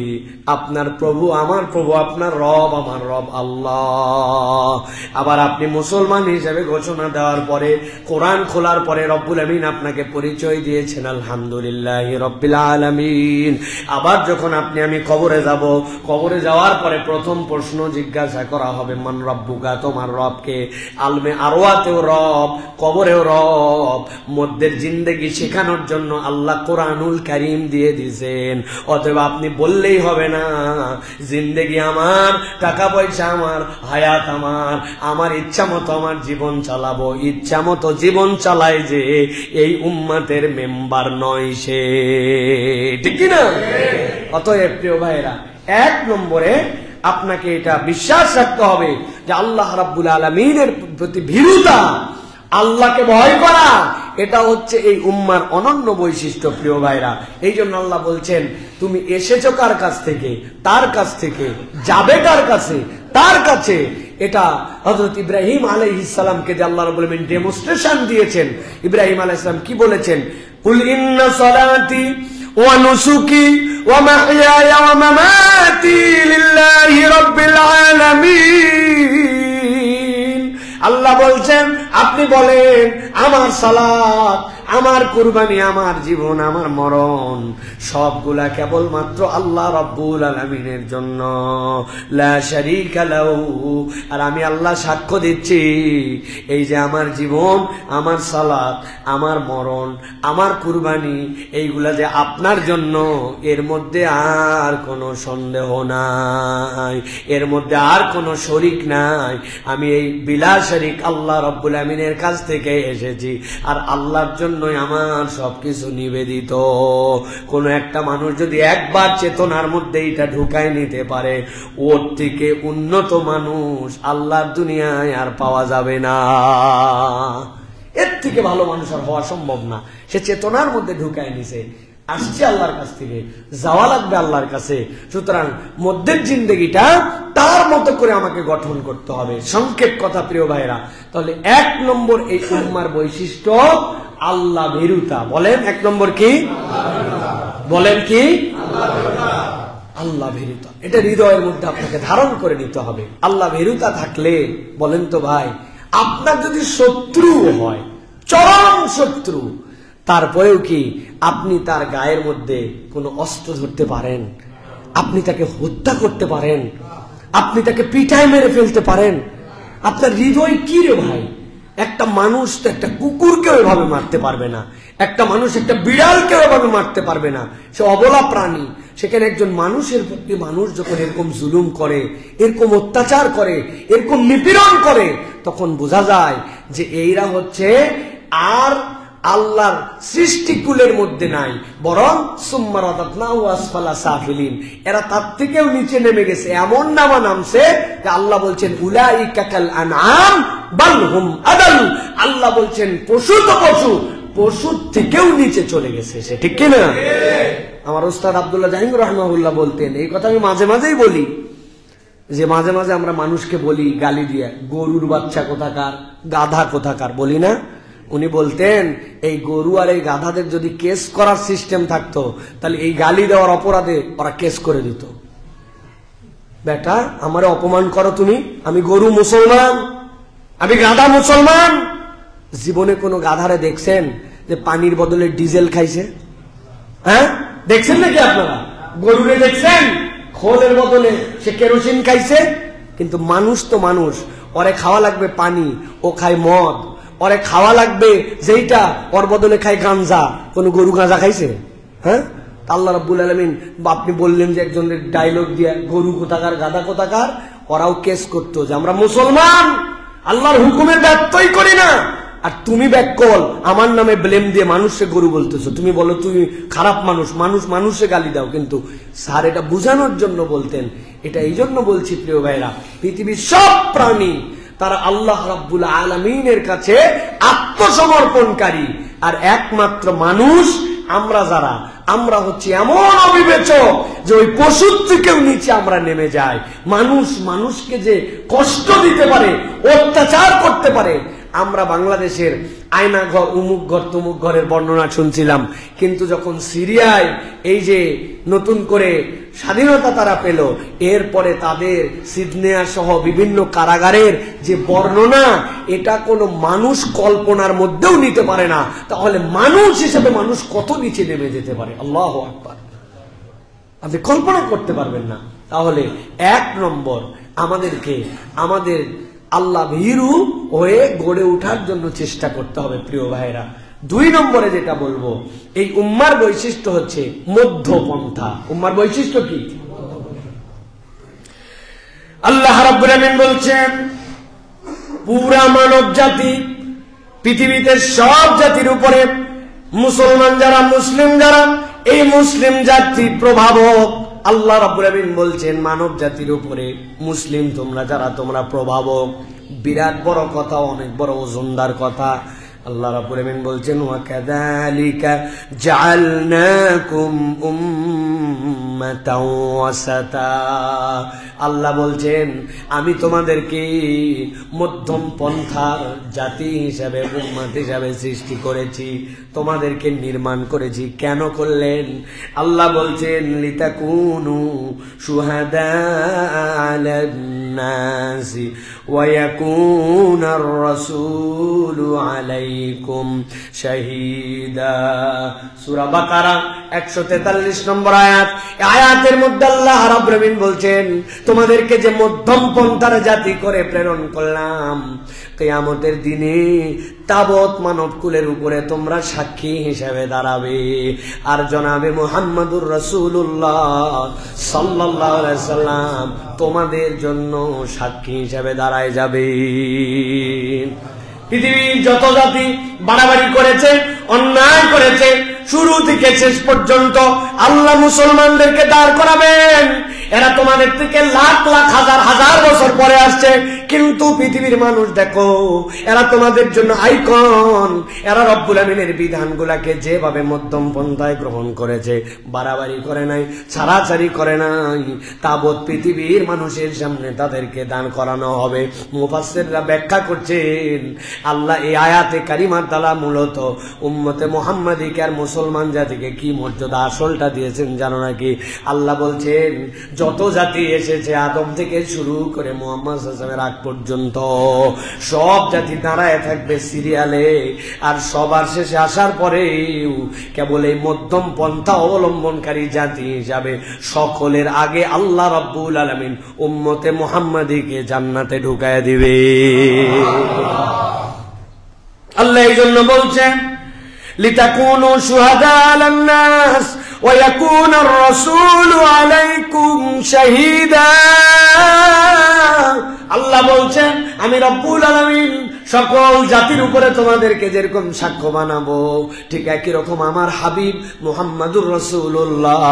আপনার প্রভু আমার প্রভু, আপনার রব আমার রব আল্লাহ। আবার আপনি মুসলমান হিসেবে ঘোষণা দেওয়ার পরে, কোরআন খোলার পরে রব্বুল আমিন আপনাকে পরিচয় দিয়েছেন আলহামদুলিল্লাহি রাব্বিল আলামিন। আবার যখন আপনি আমি কবরে যাব, কবরে যাওয়ার পরে প্রথম প্রশ্ন জিজ্ঞাসা করা হবে মান রব্বুকা, তোমার রবকে। আলমে আরওয়াতেও রব, কবরেও রব। মধ্যের জিন্দেগি শেখানোর জন্য আল্লাহ কোরআনুল কারীম দিয়ে দিয়েছেন। অতএব আপনি বললেই হবে না জিন্দেগি আমার, টাকা পয়সা আমার, হায়াত আমার ইচ্ছা মতো আমার জীবন চালাবো। ইচ্ছা মতো জীবন চালায় যে এই উম্মতের মেম্বার নয় সে, ঠিক না? অতএব প্রিয় ভাইরা, 1 নম্বরে আপনাকে এটা বিশ্বাস রাখতে হবে যে আল্লাহ রাব্বুল আলামিনের প্রতি ভীরুতা, আল্লাহকে ভয় করা, এটা হচ্ছে এই উম্মার অনন্য বৈশিষ্ট্য। প্রিয় ভাইরা, এই জন্য আল্লাহ বলছেন তুমি এসেছো কার কাছ থেকে, তার কাছ থেকে, যাবে কার কাছে, তার কাছে। এটা হযরত ইব্রাহিম আলাইহিস সালামকে যে আল্লাহ রাব্বুল আলামিন ডেমনস্ট্রেশন দিয়েছেন। ইব্রাহিম আলাইহিস সালাম কি বলেছেন? কুল ইন্না সালাতি ওয়া নুসুকি ওয়া মাহইয়ায়া ওয়া মামাতি লিল্লাহি রাব্বিল আলামিন। আল্লাহ বলছেন আপনি বলেন আমার সালাত, আমার কুরবানি, আমার জীবন, আমার মরণ সবগুলা কেবলমাত্র আল্লাহ রাব্বুল আলামিনের জন্য, লা শারীকা লাহু। আর আমি আল্লাহ সাক্ষ্য দিচ্ছি এই যে আমার জীবন, আমার সালাত, আমার মরণ, আমার কুরবানি, এইগুলা যে আপনার জন্য, এর মধ্যে আর কোনো সন্দেহ নাই, এর মধ্যে আর কোনো শরীক নাই। আমি এই বিলা শরীক আল্লাহ রাব্বুল আমিনের কাছ থেকে এসেছি, আর আল্লাহর জন্যই আমার সবকিছু নিবেদিত। কোন একটা মানুষ যদি একবার চেতনার মধ্যে এটা ঢুকায় নিতে পারে, ওর থেকে উন্নত মানুষ আল্লাহর দুনিয়ায় আর পাওয়া যাবে না। এর থেকে ভালো মানুষ আর হওয়া সম্ভব না। সে চেতনার মধ্যে ঢুকায় নিছে, আসছে আল্লাহর কাছ থেকে, যাওয়া লাগবে আল্লাহর কাছে। সুতরাং মধ্যের জিন্দেগিটা তার মতো করে আমাকে গঠন করতে হবে। সংক্ষেপ কথা প্রিয় ভাইরা, তাহলে 1 নম্বর এই উম্মার বৈশিষ্ট্য আল্লাহ ভীরুতা। বলেন 1 নম্বর কি? বলেন কি? আল্লাহ ভীরুতা। এটা হৃদয়ের মধ্যে আপনাকে ধারণ করে নিতে হবে। আল্লাহ ভীরুতা থাকলে, বলেন তো ভাই, আপনার যদি শত্রু হয়, চরম শত্রু, তারপরেও কি আপনি তার গায়ের মধ্যে কোনো অস্ত্র ধরতে পারেন? আপনি তাকে হত্যা করতে পারেন? আপনি তাকে পিঠায় মেরে ফেলতে পারেন? আপনার হৃদয় কি রে ভাই? একটা মানুষ তো একটা কুকুরকেও এভাবে মারতে পারবে না, একটা মানুষ একটা বিড়ালকেও এভাবে মারতে পারবে না। সে অবলা প্রাণী। সেখানে একজন মানুষের প্রতি মানুষ যখন এরকম জুলুম করে, এরকম অত্যাচার করে, এরকম নিপীড়ন করে, তখন বোঝা যায় যে এইরা হচ্ছে আর আল্লাহর সৃষ্টিকুলের মধ্যে নাই, বরং সুম্মা রাদাদনাহু আসফালা সাফিলিন, এরা তার থেকেও নিচে নেমে গেছে। এমন নামা নামছে যে আল্লাহ বলছেন উলাইকা কাল আনআম বাল হুম আদাল। আল্লাহ বলছেন পশু তো পশু, পশুর থেকেও নিচে চলে গেছে সে, ঠিক কিনা? আমার ওস্তাদ আব্দুল্লাহ জাহিম রাহমাহুল্লাহ বলতেন, এই কথা আমি মাঝে মাঝেই বলি, যে মাঝে মাঝে আমরা মানুষকে বলি গালি দিয়ে, গরুর বাচ্চা কোথাকার, গাধা কোথাকার, বলি না? উনি বলতেন এই গরু আর এই গাধাদের যদি কেস করার সিস্টেম থাকতো, তাহলে এই গালি দেওয়ার অপরাধে ওরা কেস করে দিত। বেটা আমারে অপমান করো তুমি, আমি গরু মুসলমান, আমি গাধা মুসলমান। জীবনে কোনো গাধারে দেখছেন যে পানির বদলে ডিজেল খাইছে? হ্যাঁ, দেখছেন নাকি আপনারা? গরুরে দেখছেন খোলের বদলে সে কেরোসিন খাইছে? কিন্তু মানুষ তো মানুষ, ওরে খাওয়া লাগবে পানি, ও খায় মদ। ওরে খাওয়া লাগবে যেইটা, ওর বদলে খায় গাঞ্জা। কোন গরু গাঁজা খাইছে? হ্যাঁ। আল্লাহ রাব্বুল আলামিন, আপনি বললেন যে একজনের ডায়লগ দিয়ে গরু কোথাকার, গাধা কোথাকার, ওরাও কেস করতো যে আমরা মুসলমান, আল্লাহর হুকুমের ব্যত্যয় করি না। আর তুমি ব্যাককল আমার নামে ব্লেম দিয়ে মানুষকে গরু বলতেছো। তুমি বলো তুমি খারাপ মানুষ, মানুষ মানুষে গালি দাও। কিন্তু স্যার এটা বুঝানোর জন্য বলতেন। এটা এই জন্য বলছি প্রিয় ভাইরা, পৃথিবীর সব প্রাণী তারা আল্লাহ রাব্বুল আলামিনের কাছে আত্মসমর্পণকারী, আর একমাত্র মানুষ আমরা যারা, আমরা হচ্ছে এমন অবিবেচক যে ওই পশুর থেকেও নিচে আমরা নেমে যাই। মানুষ মানুষকে যে কষ্ট দিতে পারে, অত্যাচার করতে পারে, আমরা বাংলাদেশের আয়না ঘর, উমুক ঘর, তুমুক ঘরের বর্ণনা শুনছিলাম, কিন্তু যখন সিরিয়ায় এই যে নতুন করে স্বাধীনতা তারা পেল, এরপরে তাদের সিডনেয়া সহ বিভিন্ন কারাগারের যে বর্ণনা, এটা কোনো মানুষ কল্পনার মধ্যেও নিতে পারে না। তাহলে মানুষ হিসেবে মানুষ কত নিচে নেমে যেতে পারে, আল্লাহু আকবার, আপনি কল্পনা করতে পারবেন না। তাহলে 1 নম্বর আমাদেরকে আমাদের আল্লাহ ভীরু হয়ে গড়ে ওঠার জন্য চেষ্টা করতে হবে প্রিয় ভাইরা। 2 নম্বরে যেটা বলবো, এই উম্মার বৈশিষ্ট্য হচ্ছে মধ্যপন্থা। উম্মার বৈশিষ্ট্য কি? আল্লাহ রাব্বুল আমিন বলছেন, পুরা মানব জাতি, পৃথিবীতে সব জাতির উপরে মুসলমান যারা, মুসলিম যারা, এই মুসলিম জাতি প্রভাবক। আল্লাহ রাব্বুল আমিন বলছেন মানব জাতির উপরে মুসলিম তোমরা যারা, তোমরা প্রভাবক। বিরাট বড় কথা, অনেক বড় ওজনদার কথা। আল্লাহ রাব্বুল আমিন বলছেন, ওয়া কাযালিকা জাআলনাকুম উম্মাতাও ওয়াসাতা। আল্লাহ বলছেন আমি তোমাদেরকে মধ্যম পন্থার জাতি হিসাবে, উম্মত হিসাবে সৃষ্টি করেছি, তোমাদেরকে নির্মাণ করেছি। কেন করলেন? আল্লাহ বলছেন লিতাকুনু শুহাদা আলান নাসি ওয়া ইয়াকুনার রাসূলু আলাইকুম শাহীদা। সূরা বাকারা 143 নম্বর আয়াত। এই আয়াতের মধ্যে আল্লাহ রাব্বুল আমিন বলছেন তোমাদেরকে যে মধ্যম পন্থার জাতি করে প্রেরণ করলাম, কিয়ামতের দিনে তাবৎ মানব কুলের উপরে তোমরা সাক্ষী হিসেবে দাঁড়াবে। আর জনাবে মুহাম্মদুর রাসূলুল্লাহ সাল্লাল্লাহু আলাইহি সাল্লাম তোমাদের জন্য সাক্ষী হিসেবে দাঁড়ায় যাবে। পৃথিবীর যত জাতি বাড়াবাড়ি করেছে, অন্যায় করেছে, শুরু থেকে শেষ পর্যন্ত আল্লাহ মুসলমানদেরকে দাঁড় করাবেন। এরা তোমাদের থেকে লাখ লাখ হাজার হাজার বছর পরে আসছে, কিন্তু পৃথিবীর মানুষ দেখো, এরা তোমাদের জন্য আইকন। এরা রব্বুল আমিনের বিধানগুলাকে যেভাবে মধ্যম পন্থায় গ্রহণ করেছে, বাড়াবাড়ি করে নাই, ছাড়াছাড়ি করে নাই, তাবৎ পৃথিবীর মানুষের সামনে তাদেরকে দান করানো হবে। মুফাসসিররা ব্যাখ্যা করছেন আল্লাহ এই আয়াতে কারিমার দ্বারা মূলত উম্মতে মুহাম্মাদীকে আর মুসলমান জাতিকে কি মর্যাদা আসলটা দিয়েছেন জানো নাকি? আল্লাহ বলছেন যত জাতি এসেছে আদম থেকে শুরু করে মুহাম্মদ সাল্লাল্লাহু আলাইহি ওয়াসাল্লামের আগ পর্যন্ত সব জাতি দাঁড়ায় থাকবে সিরিয়ালে, আর সবার শেষে আসার পরেও কেবল এই মধ্যম পন্থা অবলম্বনকারী জাতি হিসাবে সকলের আগে আল্লাহ রাব্বুল আলামিন উম্মতে মুহাম্মাদীকে জান্নাতে ঢুকায় দিবে। আল্লাহ এই জন্য বলছেন লিতাকুনু শুহাদা আলান নাস ওয়া ইয়াকুনার রাসূলু আলাইকুম শাহীদা। আল্লাহ বলছেন আমি রব্বুল আলামিন সকল জাতির উপরে তোমাদেরকে যেরকম সাক্ষ্য বানাবো, ঠিক একই রকম আমার হাবিব মুহাম্মাদুর রাসূলুল্লাহ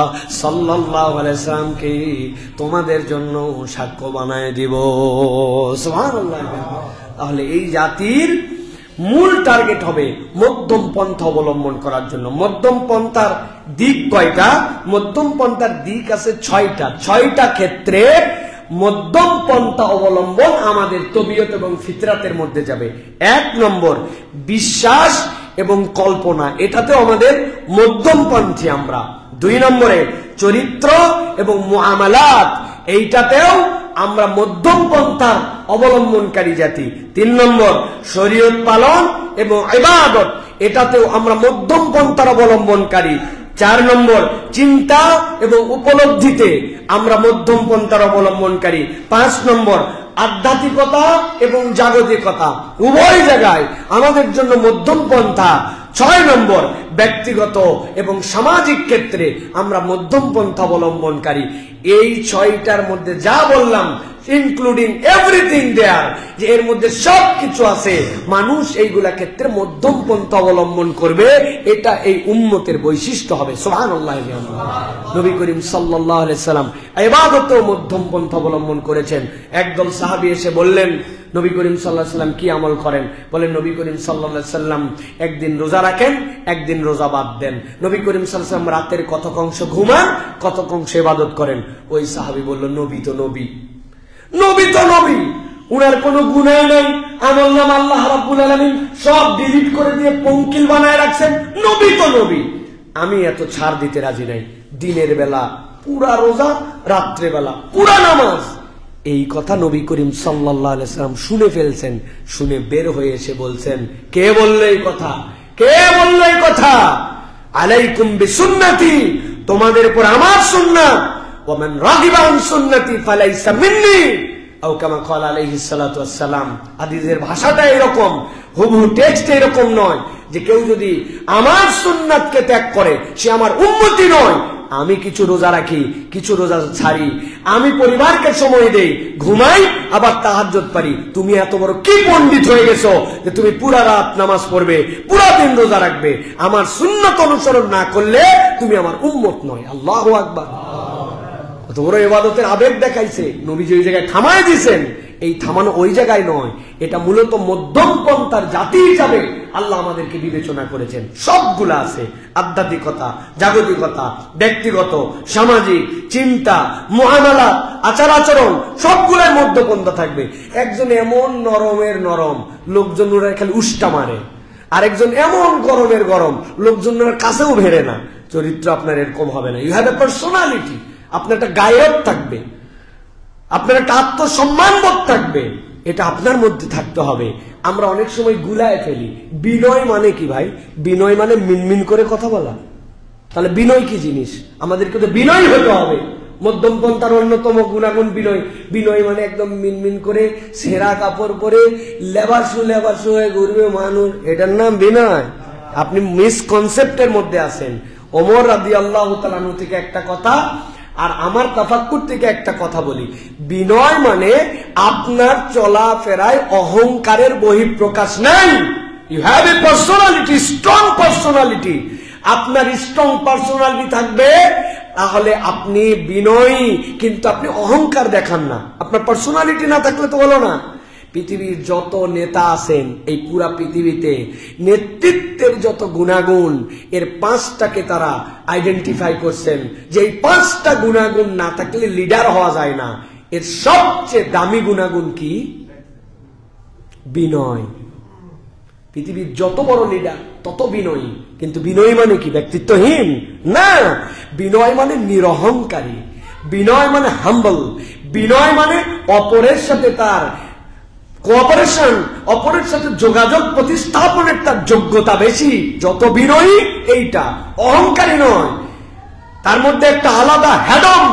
সাল্লাল্লাহু আলাইহি সাল্লামকে তোমাদের জন্য সাক্ষ্য বানায় দিব। সুবহানাল্লাহ। তাহলে এই জাতির মূল টার্গেট হবে মধ্যম পন্থা অবলম্বন করার জন্য। মধ্যম পন্থার দিক কয়টা? মধ্যম পন্থার দিক আছে 6টা। 6টা ক্ষেত্রে মধ্যম পন্থা অবলম্বন আমাদের তবিয়ত এবং ফিতরাতের মধ্যে যাবে। 1 নম্বর বিশ্বাস এবং কল্পনা, এটাতেও আমাদের মধ্যম পন্থী আমরা। 2 নম্বরে চরিত্র এবং মুআমালাত, এইটাতেও আমরা মধ্যম পন্থার অবলম্বনকারী জাতি। 3 নম্বর শরীয়ত পালন এবং ইবাদত, এটাতেও আমরা মধ্যম পন্থার অবলম্বনকারী। 4 নম্বর চিন্তা এবং উপলব্ধিতে আমরা মধ্যম পন্থার অবলম্বনকারী। 5 নম্বর আধ্যাত্মিকতা এবং জাগতিকতা, উভয় জায়গায় আমাদের জন্য মধ্যম পন্থা। 6 নম্বর ব্যক্তিগত এবং সামাজিক ক্ষেত্রে আমরা মধ্যম পন্থা অবলম্বনকারী। এই 6টার মধ্যে যা বললাম ইনক্লুডিং এভরিথিং দেয়ার, যে এর মধ্যে সবকিছু আছে, মানুষ এইগুলা ক্ষেত্রে মধ্যম পন্থা অবলম্বন করবে, এটা এই উম্মতের বৈশিষ্ট্য হবে। সুবহানাল্লাহ। নবী করিম সাল্লাল্লাহু আলাইহি সাল্লাম ইবাদতেও মধ্যম পন্থা অবলম্বন করেছেন। একদল সাহাবী এসে বললেন নবী করিম সাল্লাল্লাহু আলাইহি সাল্লাম কি আমল করেন? বলেন নবী করিম সাল্লাল্লাহু আলাইহি সাল্লাম একদিন রোজা রাখেন, একদিন রোজা বাদ দেন। নবী করিম সাল্লাল্লাহু আলাইহি সাল্লাম রাতের কতক অংশ ঘুমান, কতক অংশ ইবাদত করেন। ওই সাহাবী বলল নবী তো নবী, নবী তো নবী, উনার কোনো গুনাহ নাই, আমল নাম আল্লাহ রাব্বুল আলামিন সব ডিলিট করে দিয়ে পঙ্কিল বানায় রাখছেন। নবী তো নবী। আমি এত ছাড় দিতে রাজি নাই। দিনের বেলা পুরা রোজা, রাত্রে বেলা পুরা নামাজ। এই কথা নবী করিম সাল্লাল্লাহু আলাইহি সাল্লাম শুনে ফেলছেন। শুনে বের হয়ে এসে বলছেন, কে বলল এই কথা? কে বলল এই কথা? আলাইকুম বিসুন্নতি, তোমাদের উপর আমার সুন্নাত। ওয়া মান রাগিবা আন সুন্নতি ফালাইসা মিন্নি, আও কামা ক্বালা আলাইহিস সালাতু ওয়াস সালাম। হাদিসের ভাষাটা এরকম, হুবহু টেক্সট এরকম নয় যে কেউ যদি আমার সুন্নাতকে ত্যাগ করে সে আমার উম্মতি নয়। আমি কিছু রোজা রাখি, কিছু রোজা ছাড়ি, আমি পরিবারকে সময় দেই, ঘুমাই, আবার তাহাজ্জুদ পারি। তুমি এত বড় কি পণ্ডিত হয়ে গেছো যে তুমি পুরা রাত নামাজ পড়বে, পুরা দিন রোজা রাখবে? আমার সুন্নাত অনুসরণ না করলে তুমি আমার উম্মত নয়। আল্লাহু আকবার। কত বড় ইবাদতের আবেগ দেখাইছে। নবীজি ওই জায়গায় থামায় দিয়েছেন। এই থামানো ওই জায়গায় নয়, এটা মূলত মধ্যম পন্থার জাতি হিসাবে আল্লাহ আমাদেরকে বিবেচনা করেছেন। সবগুলা আছে, আধ্যাত্মিকতা, জাগতিকতা, ব্যক্তিগত, সামাজিক, চিন্তা, মুআমালাত, আচার আচরণ, সবগুলোর মধ্যপন্থা থাকবে। একজন এমন নরমের নরম, লোকজন খালি উষ্টা মারে। আরেকজন এমন গরমের গরম, লোকজন কাছেও ভেড়ে না। চরিত্র আপনার এরকম হবে না। You have a personality. আপনার একটা গায়ক থাকবে, আপনার একটা আত্মসম্মান বোধ থাকবে, এটা আপনার মধ্যে থাকতে হবে। আমরা অনেক সময় গুলায় ফেলি। বিনয় মানে কি ভাই? বিনয় মানে মিনমিন করে কথা বলা। তাহলে বিনয় কি জিনিস? আমাদেরকে তো বিনয় হতে হবে। মধ্যম পন্থার অন্যতম গুণাগুণ বিনয়। বিনয় মানে একদম মিনমিন করে ছেঁড়া কাপড় পরে লেবাসু লেবাসু হয়ে ঘুরবে মানুষ, এটার নাম বিনয়। আপনি মিসকনসেপ্টের মধ্যে আছেন। ওমর রাদিয়াল্লাহু তাআলা আনহু থেকে একটা কথা, আর আমার তাফাক্কুর থেকে একটা কথা বলি। বিনয় মানে আপনার চলাফেরায় অহংকারের বহিঃপ্রকাশ নাই। You have a personality, strong personality. আপনার স্ট্রং পার্সোনালিটি থাকবে, তাহলে আপনি বিনয়ী, কিন্তু আপনি অহংকার দেখান না। আপনার পার্সোনালিটি না থাকলে তো হলো না। পৃথিবীর যত নেতা আছেন এই পুরা পৃথিবীতে, নেতৃত্বের যত গুণাগুণ, এর 5টাকে তারা আইডেন্টিফাই করছেন যে এই 5টা গুণাগুণ না থাকলে লিডার হওয়া যায় না। এর সবচেয়ে দামি গুণাগুণ কি? বিনয়। পৃথিবীর যত বড় লিডার তত বিনয়ী। কিন্তু বিনয়ী মানে কি? ব্যক্তিত্বহীন না। বিনয় মানে নিরহংকারী। বিনয় মানে হাম্বল। বিনয় মানে অপরের সাথে তার কোঅপারেশন, অপরের সাথে যোগাযোগ প্রতিস্থাপনের তার যোগ্যতা বেশি। যত বিনয়ী এইটা, অহংকারী নয়। তার মধ্যে একটা আলাদা হ্যাডম,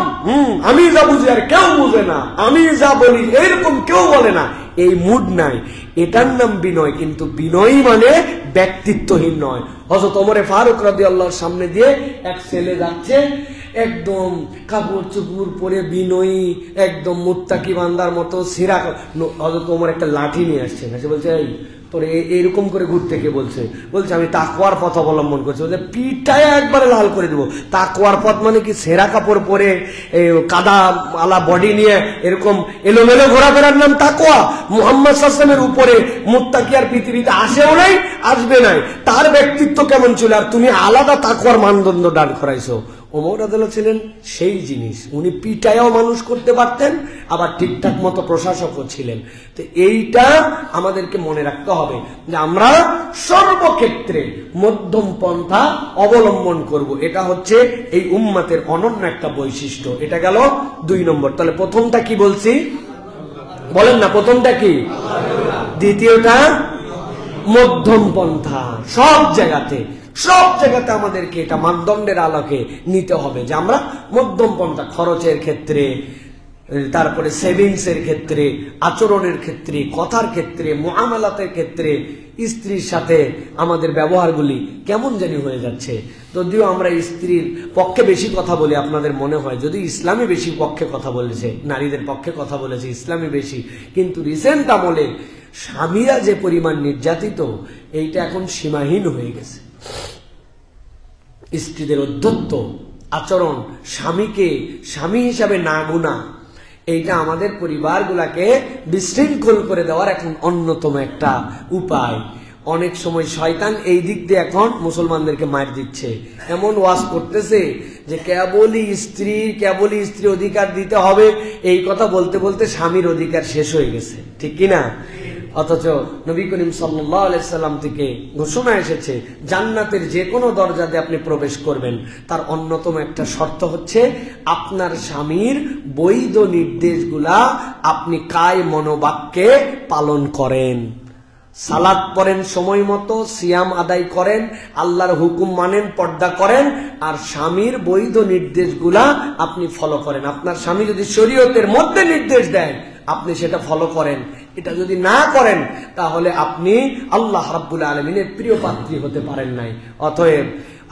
আমি যা বুঝি আর কেউ বুঝে না, আমি যা বলি এরকম কেউ বলে না, এই মুড নাই। এটার নাম বিনয়। কিন্তু বিনয়ী মানে ব্যক্তিত্বহীন নয়। হযরত ওমরে ফারুক রাদিয়াল্লাহু সামনে দিয়ে এক ছেলে যাচ্ছে, একদম কাপড় চোপড় পরে বিনয়ী, একদম মুত্তাকি বান্দার মতো সিরা। হযরত ওমর একটা লাঠি নিয়ে আসছেন, এসে বলছে, এই তোর এরকম করে ঘুরতে কে বলছে? বলছে আমি তাকওয়ার পথ অবলম্বন করছি। বলছে পিঠটায় একবারে লাল করে দেবো। তাকওয়ার পথ মানে কি? ছেঁড়া কাপড় পরে কাদা আলা বডি নিয়ে এরকম এলোমেলো ঘোরাফেরার নাম তাকওয়া? মুহাম্মদ সাল্লাল্লাহু আলাইহি ওয়াসাল্লামের উপরে মুত্তাকি আর পৃথিবীতে আসেও নাই, আসবে নাই। তার ব্যক্তিত্ব কেমন ছিল, আর তুমি আলাদা তাকওয়ার মানদণ্ড দাঁড় করাইছো। ওমর রাদিয়াল্লাহু ছিলেন সেই জিনিস। উনি পিটায়ও মানুষ করতে পারতেন, আবার ঠিকঠাক মতো প্রশাসকও ছিলেন। তো এইটা আমাদেরকে মনে রাখতে হবে যে আমরা সর্বক্ষেত্রে মধ্যম পন্থা অবলম্বন করব। এটা হচ্ছে এই উম্মতের অনন্য একটা বৈশিষ্ট্য। এটা গেল 2 নম্বর। তাহলে প্রথমটা কি বলছি বলেন না? প্রথমটা কি? দ্বিতীয়টা মধ্যম পন্থা। সব জায়গাতে আমাদেরকে এটা মানদণ্ডের আলোকে নিতে হবে যে আমরা মধ্যম পন্থা। খরচের ক্ষেত্রে, তারপরে সেভিংস এর ক্ষেত্রে, আচরণের ক্ষেত্রে, কথার ক্ষেত্রে, মুআমালাতের ক্ষেত্রে, স্ত্রীর সাথে আমাদের ব্যবহারগুলি কেমন জানি হয়ে যাচ্ছে। যদিও আমরা স্ত্রীর পক্ষে বেশি কথা বলি, আপনাদের মনে হয় যদি ইসলামী বেশি পক্ষে কথা বলেছে, নারীদের পক্ষে কথা বলেছে ইসলামী বেশি, কিন্তু রিসেন্ট আমলে স্বামীরা যে পরিমাণ নির্যাতিত, এইটা এখন সীমাহীন হয়ে গেছে। স্ত্রীদের অধ্যত্ত আচরণ, স্বামীকে স্বামী হিসাবে না গুনা, এইটা আমাদের পরিবারগুলাকে বিশৃঙ্খল করে দেওয়ার এখন অন্যতম একটা উপায়। অনেক সময় শয়তান এই দিক দিয়ে এখন মুসলমানদেরকে মার দিচ্ছে, এমন ওয়াজ করতেছে যে কেবলই স্ত্রী অধিকার দিতে হবে, এই কথা বলতে বলতে স্বামীর অধিকার শেষ হয়ে গেছে, ঠিক কিনা? অথচ নবী করিম সাল্লাল্লাহু আলাইহি সাল্লাম থেকে ঘোষণা এসেছে জান্নাতের যে কোনো দরজা দিয়ে আপনি প্রবেশ করবেন, তার অন্যতম একটা শর্ত হচ্ছে আপনার স্বামীর বৈধ নির্দেশগুলা আপনি কায় মনোবাক্যে পালন করেন। সালাত পড়েন সময় মতো, সিয়াম আদায় করেন, আল্লাহর হুকুম মানেন, পর্দা করেন, আর স্বামীর বৈধ নির্দেশগুলা আপনি ফলো করেন। আপনার স্বামী যদি শরীয়তের মধ্যে নির্দেশ দেয় আপনি সেটা ফলো করেন। এটা যদি না করেন তাহলে আপনি আল্লাহ রাব্বুল আলামিনের প্রিয় পাত্রী হতে পারেন নাই। অতএব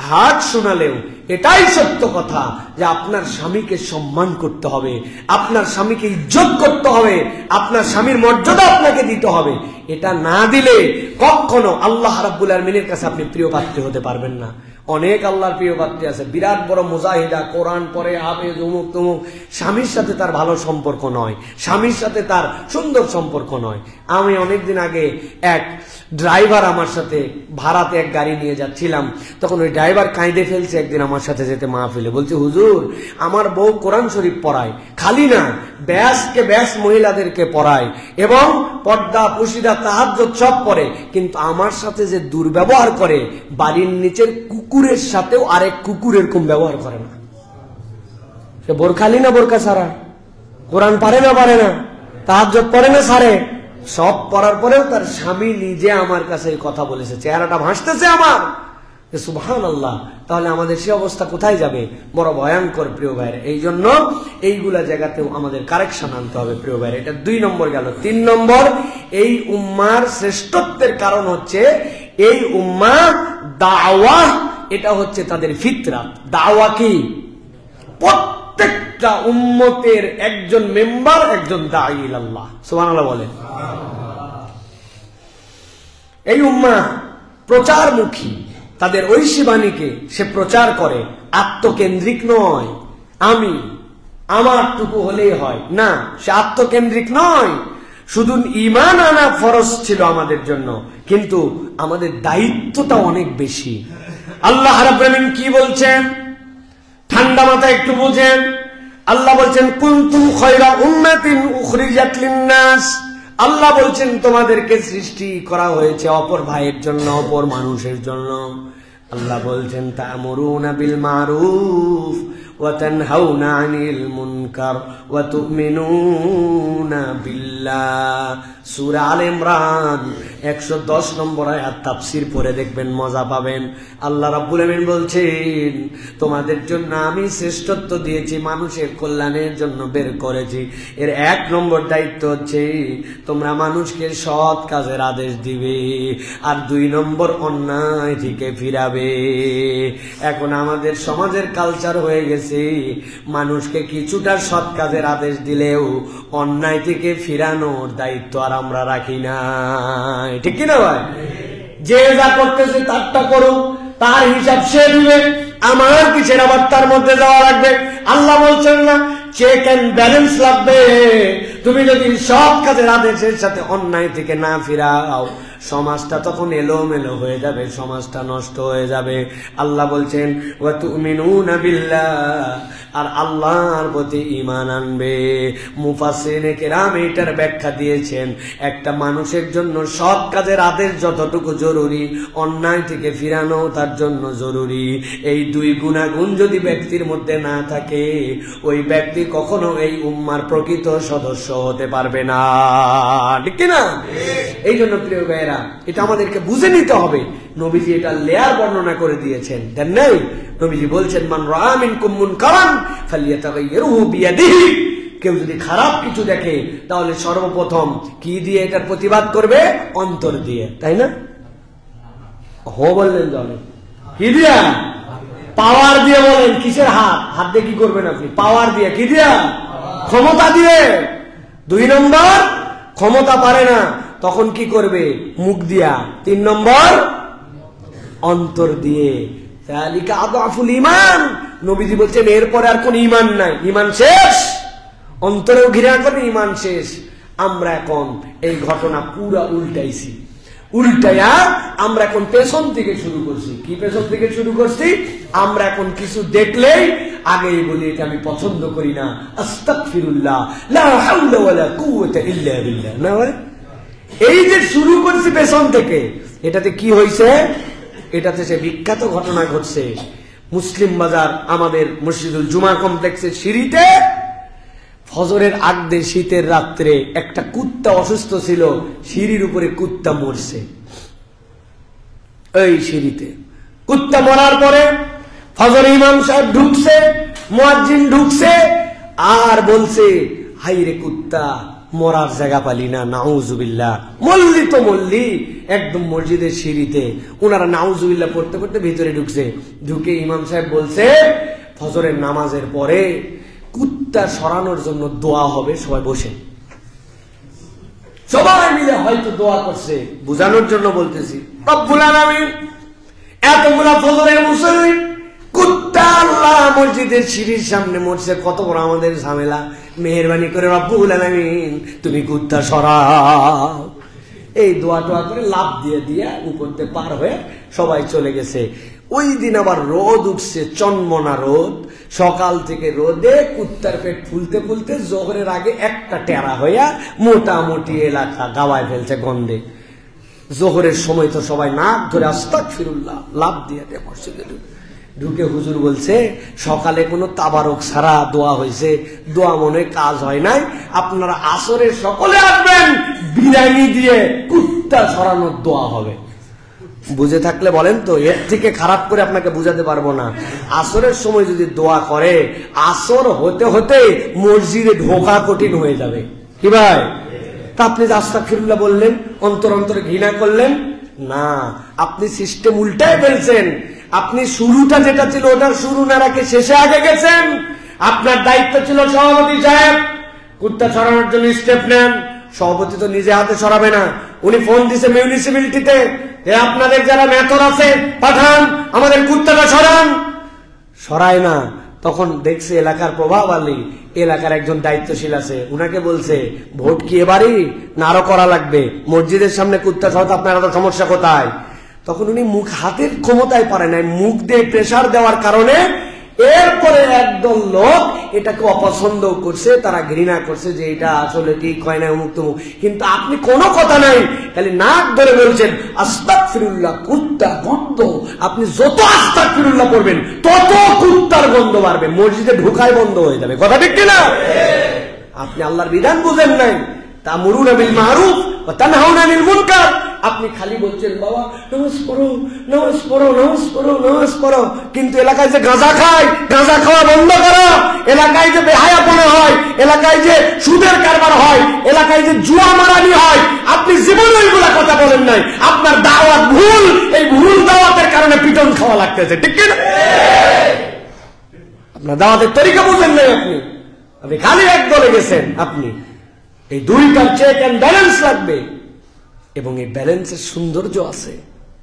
হাত শোনালেও এটাই সত্য কথা যে আপনার স্বামীকে সম্মান করতে হবে, আপনার স্বামীকে ইজ্জত করতে হবে, আপনার স্বামীর মর্যাদা আপনাকে দিতে হবে। এটা না দিলে কখনো আল্লাহ রাব্বুল আলামিনের কাছে আপনি প্রিয় পাত্রী হতে পারবেন না। অনেক আল্লাহর প্রিয় পাত্রী আছে, বিরাট বড় মুজাহিদা, কোরআন পড়ে, হাফেজ, অমুক তমুক, স্বামীর সাথে তার ভালো সম্পর্ক নয়, স্বামীর সাথে তার সুন্দর সম্পর্ক নয়। আমি অনেকদিন আগে এক ড্রাইভার আমার সাথে ভাড়াতে এক গাড়ি নিয়ে যাচ্ছিলাম, তখন ওই ড্রাইভার কাঁদে ফেলছে একদিন আমার সাথে যেতে মাহফিলে, বলছে হুজুর আমার বউ কোরআন শরীফ পড়ায়, খালি না ব্যাসকে ব্যাস মহিলাদেরকে পড়ায় এবং পর্দা পুশিদা তাহাজ্জুদ সব পড়ে, কিন্তু আমার সাথে যে দুর্ব্যবহার করে, বাড়ির নিচের কুকুরের সাথেও আরেক কুকুর এরকম ব্যবহার করে না। সে বোরখালি না বোরকা ছাড়া, কোরআন পারে না, তাহাজ্জুদ পড়ে না সারে, সব পড়ার পরেও তার স্বামী নিজে আমার কাছে এই কথা বলেছে, চেহারাটা ভাসতেছে আমার। সুবহানাল্লাহ। তাহলে আমাদের সে অবস্থা কোথায় যাবে? বড় ভয়ঙ্কর প্রিয় ভাইরা। এই জন্য এইগুলা জায়গাতেও আমাদের কারেকশন আনতে হবে প্রিয় ভাইরা। এটা 2 নম্বর গেল। 3 নম্বর, এই উম্মার শ্রেষ্ঠত্বের কারণ হচ্ছে এই উম্মা দাওয়া, এটা হচ্ছে তাদের ফিতরাত। দাওয়া কি? প্রত্যেকটা উম্মতের একজন মেম্বার একজন দাঈ ইলাল্লাহ। সুবহানাল্লাহ বলেন। এই উম্মাহ প্রচারমুখী, তাদের ঐশী বাণীকে সে প্রচার করে, আত্মকেন্দ্রিক নয়। আমি আমারটুকু হলেই হয় না, সে আত্মকেন্দ্রিক নয়। শুধু ঈমান আনা ফরজ ছিল আমাদের জন্য, কিন্তু আমাদের দায়িত্বটা অনেক বেশি। আল্লাহ রাব্বুল আলামিন কি বলছেন? ঠান্ডা মাথায় একটু বুঝেন। আল্লাহ বলছেন কুনতুম খায়রা উম্মাতিন উখরিজাত লিন-নাস। আল্লাহ বলছেন তোমাদেরকে সৃষ্টি করা হয়েছে অপর ভাইয়ের জন্য, অপর মানুষের জন্য। আল্লাহ বলছেন তা'মুরুনা বিল মারুফ ওয়া তানহাউনা আনিল মুনকার ওয়া তু'মিনুনা বিল্লাহ। সূরা আলে ইমরান 110 নম্বর আয়াত তাফসীর পড়ে দেখবেন, মজা পাবেন। আল্লাহ রাব্বুল আলামিন বলছেন তোমাদের জন্য আমি শ্রেষ্ঠত্ব দিয়েছি, মানুষের কল্যাণের জন্য বের করেছি। এর 1 নম্বর দায়িত্ব হচ্ছে তোমরা মানুষকে সৎ কাজের আদেশ দিবে, আর 2 নম্বর অন্যায় থেকে ফিরাবে। এখন আমাদের সমাজের কালচার হয়ে গেছে মানুষকে কিছুটা সৎ কাজের আদেশ দিলেও অন্যায় থেকে ফিরানোর দায়িত্ব আর আমরা রাখি না, ঠিক কিনা ভাই? যে যা করতেছে তারটা করুক, তার হিসাব সে দিবে, আমার কিসের আবার তার মধ্যে যাওয়া লাগবে? আল্লাহ বলছেন না চেক এন্ড ব্যালেন্স লাগবে। তুমি যদি সব কাজের আদেশের সাথে অন্যায় থেকে না ফিরাও, সমাজটা তখন এলোমেলো হয়ে যাবে, সমাজটা নষ্ট হয়ে যাবে। আল্লাহ বলছেন ওয়া তু'মিনুনা বিল্লাহ, আর আল্লাহর প্রতি ঈমান আনবে। মুফাসসিরিনে কেরাম এটার ব্যাখ্যা দিয়েছেন, একটা মানুষের জন্য সৎ কাজের আদেশ যতটুকু জরুরি, অন্যায় থেকে ফিরানো তার জন্য জরুরি। এই 2 গুণাগুণ যদি ব্যক্তির মধ্যে না থাকে, ওই ব্যক্তি কখনো এই উম্মার প্রকৃত সদস্য হতে পারবে না, ঠিক কিনা? এই জন্য প্রিয় ভাইরা, এটা আমাদেরকে বুঝে নিতে হবে। নবীজি এটা লেয়ার বর্ণনা করে দিয়েছেন, দেন নাই? নবীজি বলছেন মান রাআ মিনকুম মুনকারান ফালইয়াতাগাইয়িরহু বিয়াদিহি। কেউ যদি খারাপ কিছু দেখে তাহলে সর্বপ্রথম কি দিয়ে এটার প্রতিবাদ করবে? অন্তর দিয়ে, তাই না? হো বললেন জানে কি দিয়া? পাওয়ার দিয়ে বলেন। কিসের হাত? হাত দিয়ে কি করবেন আপনি? পাওয়ার দিয়ে। কি দিয়া? ক্ষমতা দিয়ে। 2 নম্বর, ক্ষমতা পারে না তখন কি করবে? মুখ দিয়া। 3 নম্বর, অন্তর দিয়ে। যালিকা আযআফুল ঈমান। নবীজি বলছেন এরপরে আর কোন ঈমান নাই, ঈমান শেষ। অন্তরেও ঘৃণা করে, ঈমান শেষ। আমরা এখন এই ঘটনা পুরা উল্টাইছি। উল্টায়া আমরা এখন পেছন থেকে শুরু করছি। কি পেছন থেকে শুরু করছি? আমরা এখন কিছু দেখলেই আগেই বলি এটা আমি পছন্দ করি না, আস্তাগফিরুল্লাহ, লা হাওলা ওয়ালা কুওয়াতা ইল্লা বিল্লাহ। না ভাই, এই যে শুরু করছি পেছন থেকে, এটাতে কি হয়েছে? এটাতে সে বিখ্যাত ঘটনা ঘটছে। মুসলিম বাজার আমাদের মসজিদুল জুমা কমপ্লেক্সের সিঁড়িতে ফজরের আগদের শীতের রাত্রে একটা কুত্তা অসুস্থ ছিল, সিঁড়ির উপরে কুত্তা মরছে। এই সিঁড়িতে কুত্তা মরার পরে ফজর ইমাম সাহেব ঢুকছে, মুয়াজ্জিন ঢুকছে, আর বলছে হাইরে কুত্তা, মরার জায়গা পালি না, নাউজুবিল্লাহ। মল্লি তো মল্লি একদম মসজিদের সিঁড়িতে। ওনারা নাউজুবিল্লাহ পড়তে পড়তে ভিতরে ঢুকছে। ঢুকে ইমাম সাহেব বলছে ফজরের নামাজের পরে কুত্তা সরানোর জন্য দোয়া হবে, সবাই বসে। সবাই মিলে হয়তো দোয়া করছে, বুঝানোর জন্য বলতেছি। রব্বুল আলামিন এতগুলা ফজরের মুসল্লি, কুত্তা আল্লাহ মসজিদের সিঁড়ির সামনে মরছে, কত বড় আমাদের ঝামেলা। মেহেরবানি করে রব্বুল আলামিন তুমি কুত্তা সরাও। এই দোয়া টোয়া করে লাভ দিয়ে দিয়ে উপরতে পার হয়ে সবাই চলে গেছে। ওই দিন আবার রোদ উঠছে, চনমনা রোদ। সকাল থেকে রোদে কুত্তার পেট ফুলতে ফুলতে জোহরের আগে একটা টেরা হইয়া মোটামুটি এলাকা গাওয়ায় ফেলছে গন্ধে। জোহরের সময় তো সবাই নাক ধরে আস্তাগফিরুল্লাহ লাভ দিয়ে মসজিদে ঢুকে হুজুর বলছে সকালে কোনো তাবারক ছাড়া দোয়া হয়েছে, দোয়া মনে কাজ হয় নাই, আপনারা আসরের সকলে আসবেন, বিরিয়ানি দিয়ে কুত্তা সরানোর দোয়া হবে। বুঝে থাকলে বলেন তো, এর থেকে খারাপ করে আপনাকে বুঝাতে পারবো না। আসরের সময় যদি দোয়া করে, আসর হতে হতে মসজিদে ঢোকা কঠিন হয়ে যাবে। কি ভাই? তা আপনি আস্তাগফিরুল্লাহ বললেন, অন্তর অন্তরে ঘৃণা করলেন না, আপনি সিস্টেম উল্টায় ফেলছেন। আপনি শুরুটা যেটা ছিল ওটার শুরু না রাখে শেষে আগে গেছেন। আপনার দায়িত্ব ছিল সভাপতি সাহেব কুত্তা সরানোর জন্য স্টেপ নেন। সভাপতি তো নিজে হাতে সরাবে না, উনি ফোন দিছে মিউনিসিপ্যালিটিতে, আপনাদের যারা মেথর আছে পাঠান, আমাদের কুত্তাটা সরান। সরায় না। তখন দেখছে এলাকার প্রভাব আলী, এলাকার একজন দায়িত্বশীল আছে, উনাকে বলছে ভোট কি এবারই না আরো করা লাগবে, মসজিদের সামনে কুত্তা সরাতে আপনার তো সমস্যা কোথায়? তখন উনি মুখ হাতের ক্ষমতায় পারে নাই, মুখ দিয়ে প্রেসার দেওয়ার কারণে এরপরে একদল লোক এটাকে অপছন্দ করছে, তারা ঘৃণা করছে যে এটা আসলে ঠিক হয় না, অমুক তমুক। কিন্তু আপনি কোনো কথা নাই, খালি নাক ধরে বলছেন আস্তাগফিরুল্লাহ, কুত্তা গন্ধ। আপনি যত আস্তাগফিরুল্লাহ পড়বেন তত কুত্তার গন্ধ বাড়বে, মসজিদে ঢুকায় বন্ধ হয়ে যাবে। কথা ঠিক কিনা? আপনি আল্লাহর বিধান বুঝেন নাই। তা'মুরুনা বিল মারুফ ওয়া তানহাউনা আনিল মুনকার। আপনি খালি বলছেন বাবা নামাজ পড়ো, নামাজ পড়ো, নামাজ পড়ো, নামাজ পড়ো, কিন্তু এলাকায় যে গাঁজা খায়, গাঁজা খাওয়া বন্ধ করো। এলাকায় যে বেহায়াপনা হয়, এলাকায় যে সুদের কারবার হয়, এলাকায় যে জুয়া মারানি হয়, আপনি জীবনে ওইগুলা কথা বলেন নাই। আপনার দাওয়াত ভুল, এই ভুল দাওয়াতের কারণে পিটন খাওয়া লাগতেছে। ঠিক কিনা? আপনার দাওয়াতের তরিকা বুঝেন নাই। আপনি খালি এক দলে গেছেন। আপনি এই দুইটার চেক এন্ড ব্যালেন্স লাগবে, এবং এই ব্যালেন্সের সৌন্দর্য আছে।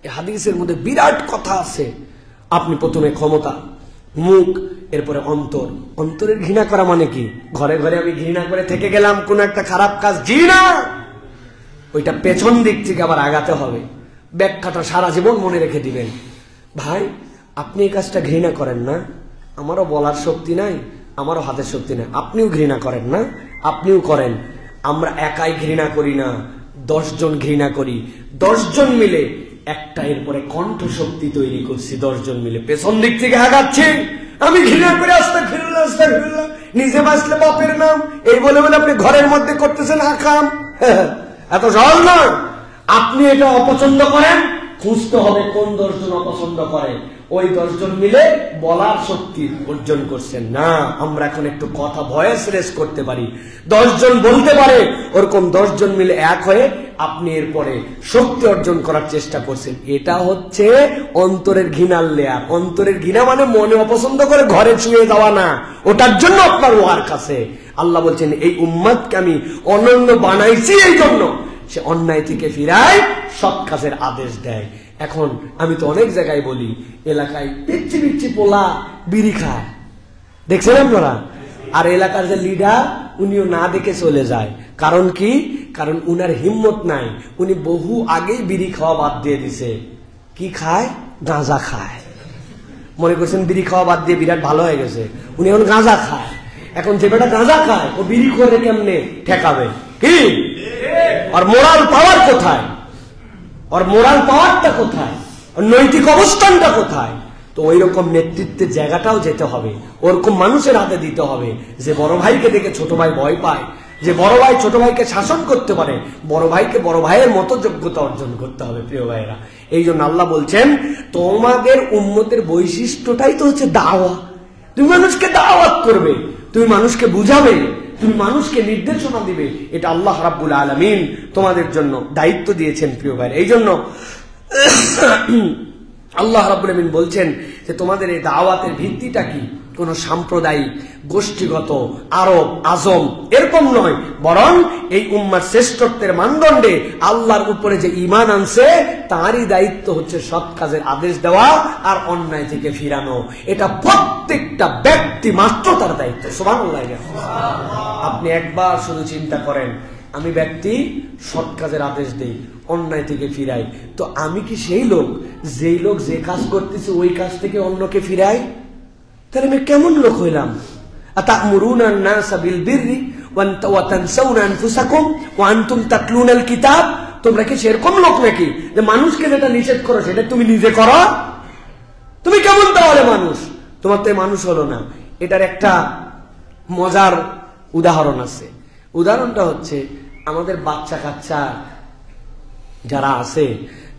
এই হাদিসের মধ্যে বিরাট কথা আছে। আপনি প্রথমে ক্ষমতা, মুখ, এরপরে অন্তর। অন্তরের ঘৃণা করা মানে কি? ঘরে ঘরে আমি ঘৃণা করে থেকে গেলাম কোন একটা খারাপ কাজ, ঘৃণা ওইটা পেছন দিক থেকে আবার আগাতে হবে। ব্যাখ্যাটা সারা জীবন মনে রেখে দিবেন। ভাই আপনি এই কাজটা ঘৃণা করেন না, আমারও বলার শক্তি নাই, আমারও হাতের শক্তি নাই, আপনিও ঘৃণা করেন না, আপনিও করেন। আমরা একাই ঘৃণা করি না, 10 জন ঘৃণা করি। 10 জন মিলে একটা এরপরে কণ্ঠ শক্তি তৈরি করছি। 10 জন মিলে পেছন দিক থেকে আগাচ্ছি। আমি ঘৃণা করে আস্তাগফিরুল্লাহ, আস্তাগফিরুল্লাহ, নিজে বাঁচলে বাপের নাম, এই বলে বলে আপনি ঘরের মধ্যে করতেছেন আকাম। এত সহজ না। আপনি এটা অপছন্দ করেন, খুঁজতে হবে কোন 10 জন অপছন্দ করে। ওই 10 জন মিলে বলার শক্তি অর্জন করছেন না। আমরা এখন একটু কথা ভয়েস রেস করতে পারি, 10 জন বলতে পারে, ওরকম 10 জন মিলে এক হয়ে আপনি এরপরে শক্তি অর্জন করার চেষ্টা করছেন। এটা হচ্ছে অন্তরের ঘৃণার লেয়ার। অন্তরের ঘৃণা মানে মনে অপছন্দ করে ঘরে ছুঁয়ে যাওয়া না, ওটার জন্য আপনার ওয়ার্ক আছে। আল্লাহ বলছেন এই উম্মতকে আমি অনন্য বানাইছি এই জন্য সে অন্যায় থেকে ফিরায়, সৎ কাজের আদেশ দেয়। এখন আমি তো অনেক জায়গায় বলি, এলাকায় পিচ্ছি পিচ্ছি পোলা বিড়ি খায়, দেখছেন আপনারা? আর এলাকার যে লিডার উনিও না দেখে চলে যায়। কারণ কি? কারণ উনার হিম্মত নাই, উনি বহু আগেই বিড়ি খাওয়া বাদ দিয়ে দিছে। কি খায়? গাঁজা খায়। মনে করছেন বিড়ি খাওয়া বাদ দিয়ে বিরাট ভালো হয়ে গেছে, উনি এখন গাঁজা খায়। এখন যে বেটা গাঁজা খায় ও বিড়ি করে কেমনে ঠেকাবে? কি আর মোরাল পাওয়ার কোথায়? আর মোরাল পাওয়ারটা কোথায়? নৈতিক অবস্থানটা কোথায়? তো ওই রকম নেতৃত্বের জায়গাটাও যেতে হবে, ওরকম মানুষের হাতে দিতে হবে যে বড় ভাইকে দেখে ছোট ভাই ভয় পায়, যে বড় ভাই ছোট ভাইকে শাসন করতে পারে, বড় ভাইকে বড় ভাইয়ের মতো যোগ্যতা অর্জন করতে হবে। প্রিয় ভাইয়েরা, এই জন্য আল্লাহ বলছেন তোমাদের উম্মতের বৈশিষ্ট্যটাই তো হচ্ছে দাওয়া। তুমি মানুষকে দাওয়াত করবে, তুমি মানুষকে বুঝাবে, তুমি মানুষকে নির্দেশনা দিবে। এটা আল্লাহ রাব্বুল আলামিন তোমাদের জন্য দায়িত্ব দিয়েছেন। প্রিয় ভাই, এই জন্য আল্লাহ রাব্বুল আলামিন বলছেন যে তোমাদের এই দাওয়াতের ভিত্তিটা কি? কোন সাম্প্রদায়িক গোষ্ঠীগত আরব আজম এরকম নয়, বরং এই উম্মার শ্রেষ্ঠত্বের মানদণ্ডে আল্লাহর উপরে যে ঈমান আনছে তারই দায়িত্ব হচ্ছে সৎ কাজের আদেশ দেওয়া আর অন্যায় থেকে ফিরানো। এটা প্রত্যেকটা ব্যক্তি মাত্র তার দায়িত্ব। সুবহানাল্লাহ। আপনি একবার শুধু চিন্তা করেন, আমি ব্যক্তি সৎ কাজের আদেশ দেই, অন্যায় থেকে ফিরাই, তো আমি কি সেই লোক যেই লোক যে কাজ করতেছে ওই কাজ থেকে অন্যকে ফিরাই? তাহলে আমি কেমন লোক হইলাম? আতা'মুরুনা আন-নাসা বিল বিররি ওয়া তানসাউনা আনফুসাকুম ওয়া আনতুম তাতলুনাল কিতাব। তোমরা কি সেরকম লোক নাকি যে মানুষকে যেটা নিষেধ করো সেটা তুমি নিজে করো? তুমি কেমন তাহলে মানুষ? তোমার তো মানুষ হলো না। এটার একটা মজার উদাহরণ আছে। উদাহরণটা হচ্ছে আমাদের বাচ্চা কাচ্চা যারা আছে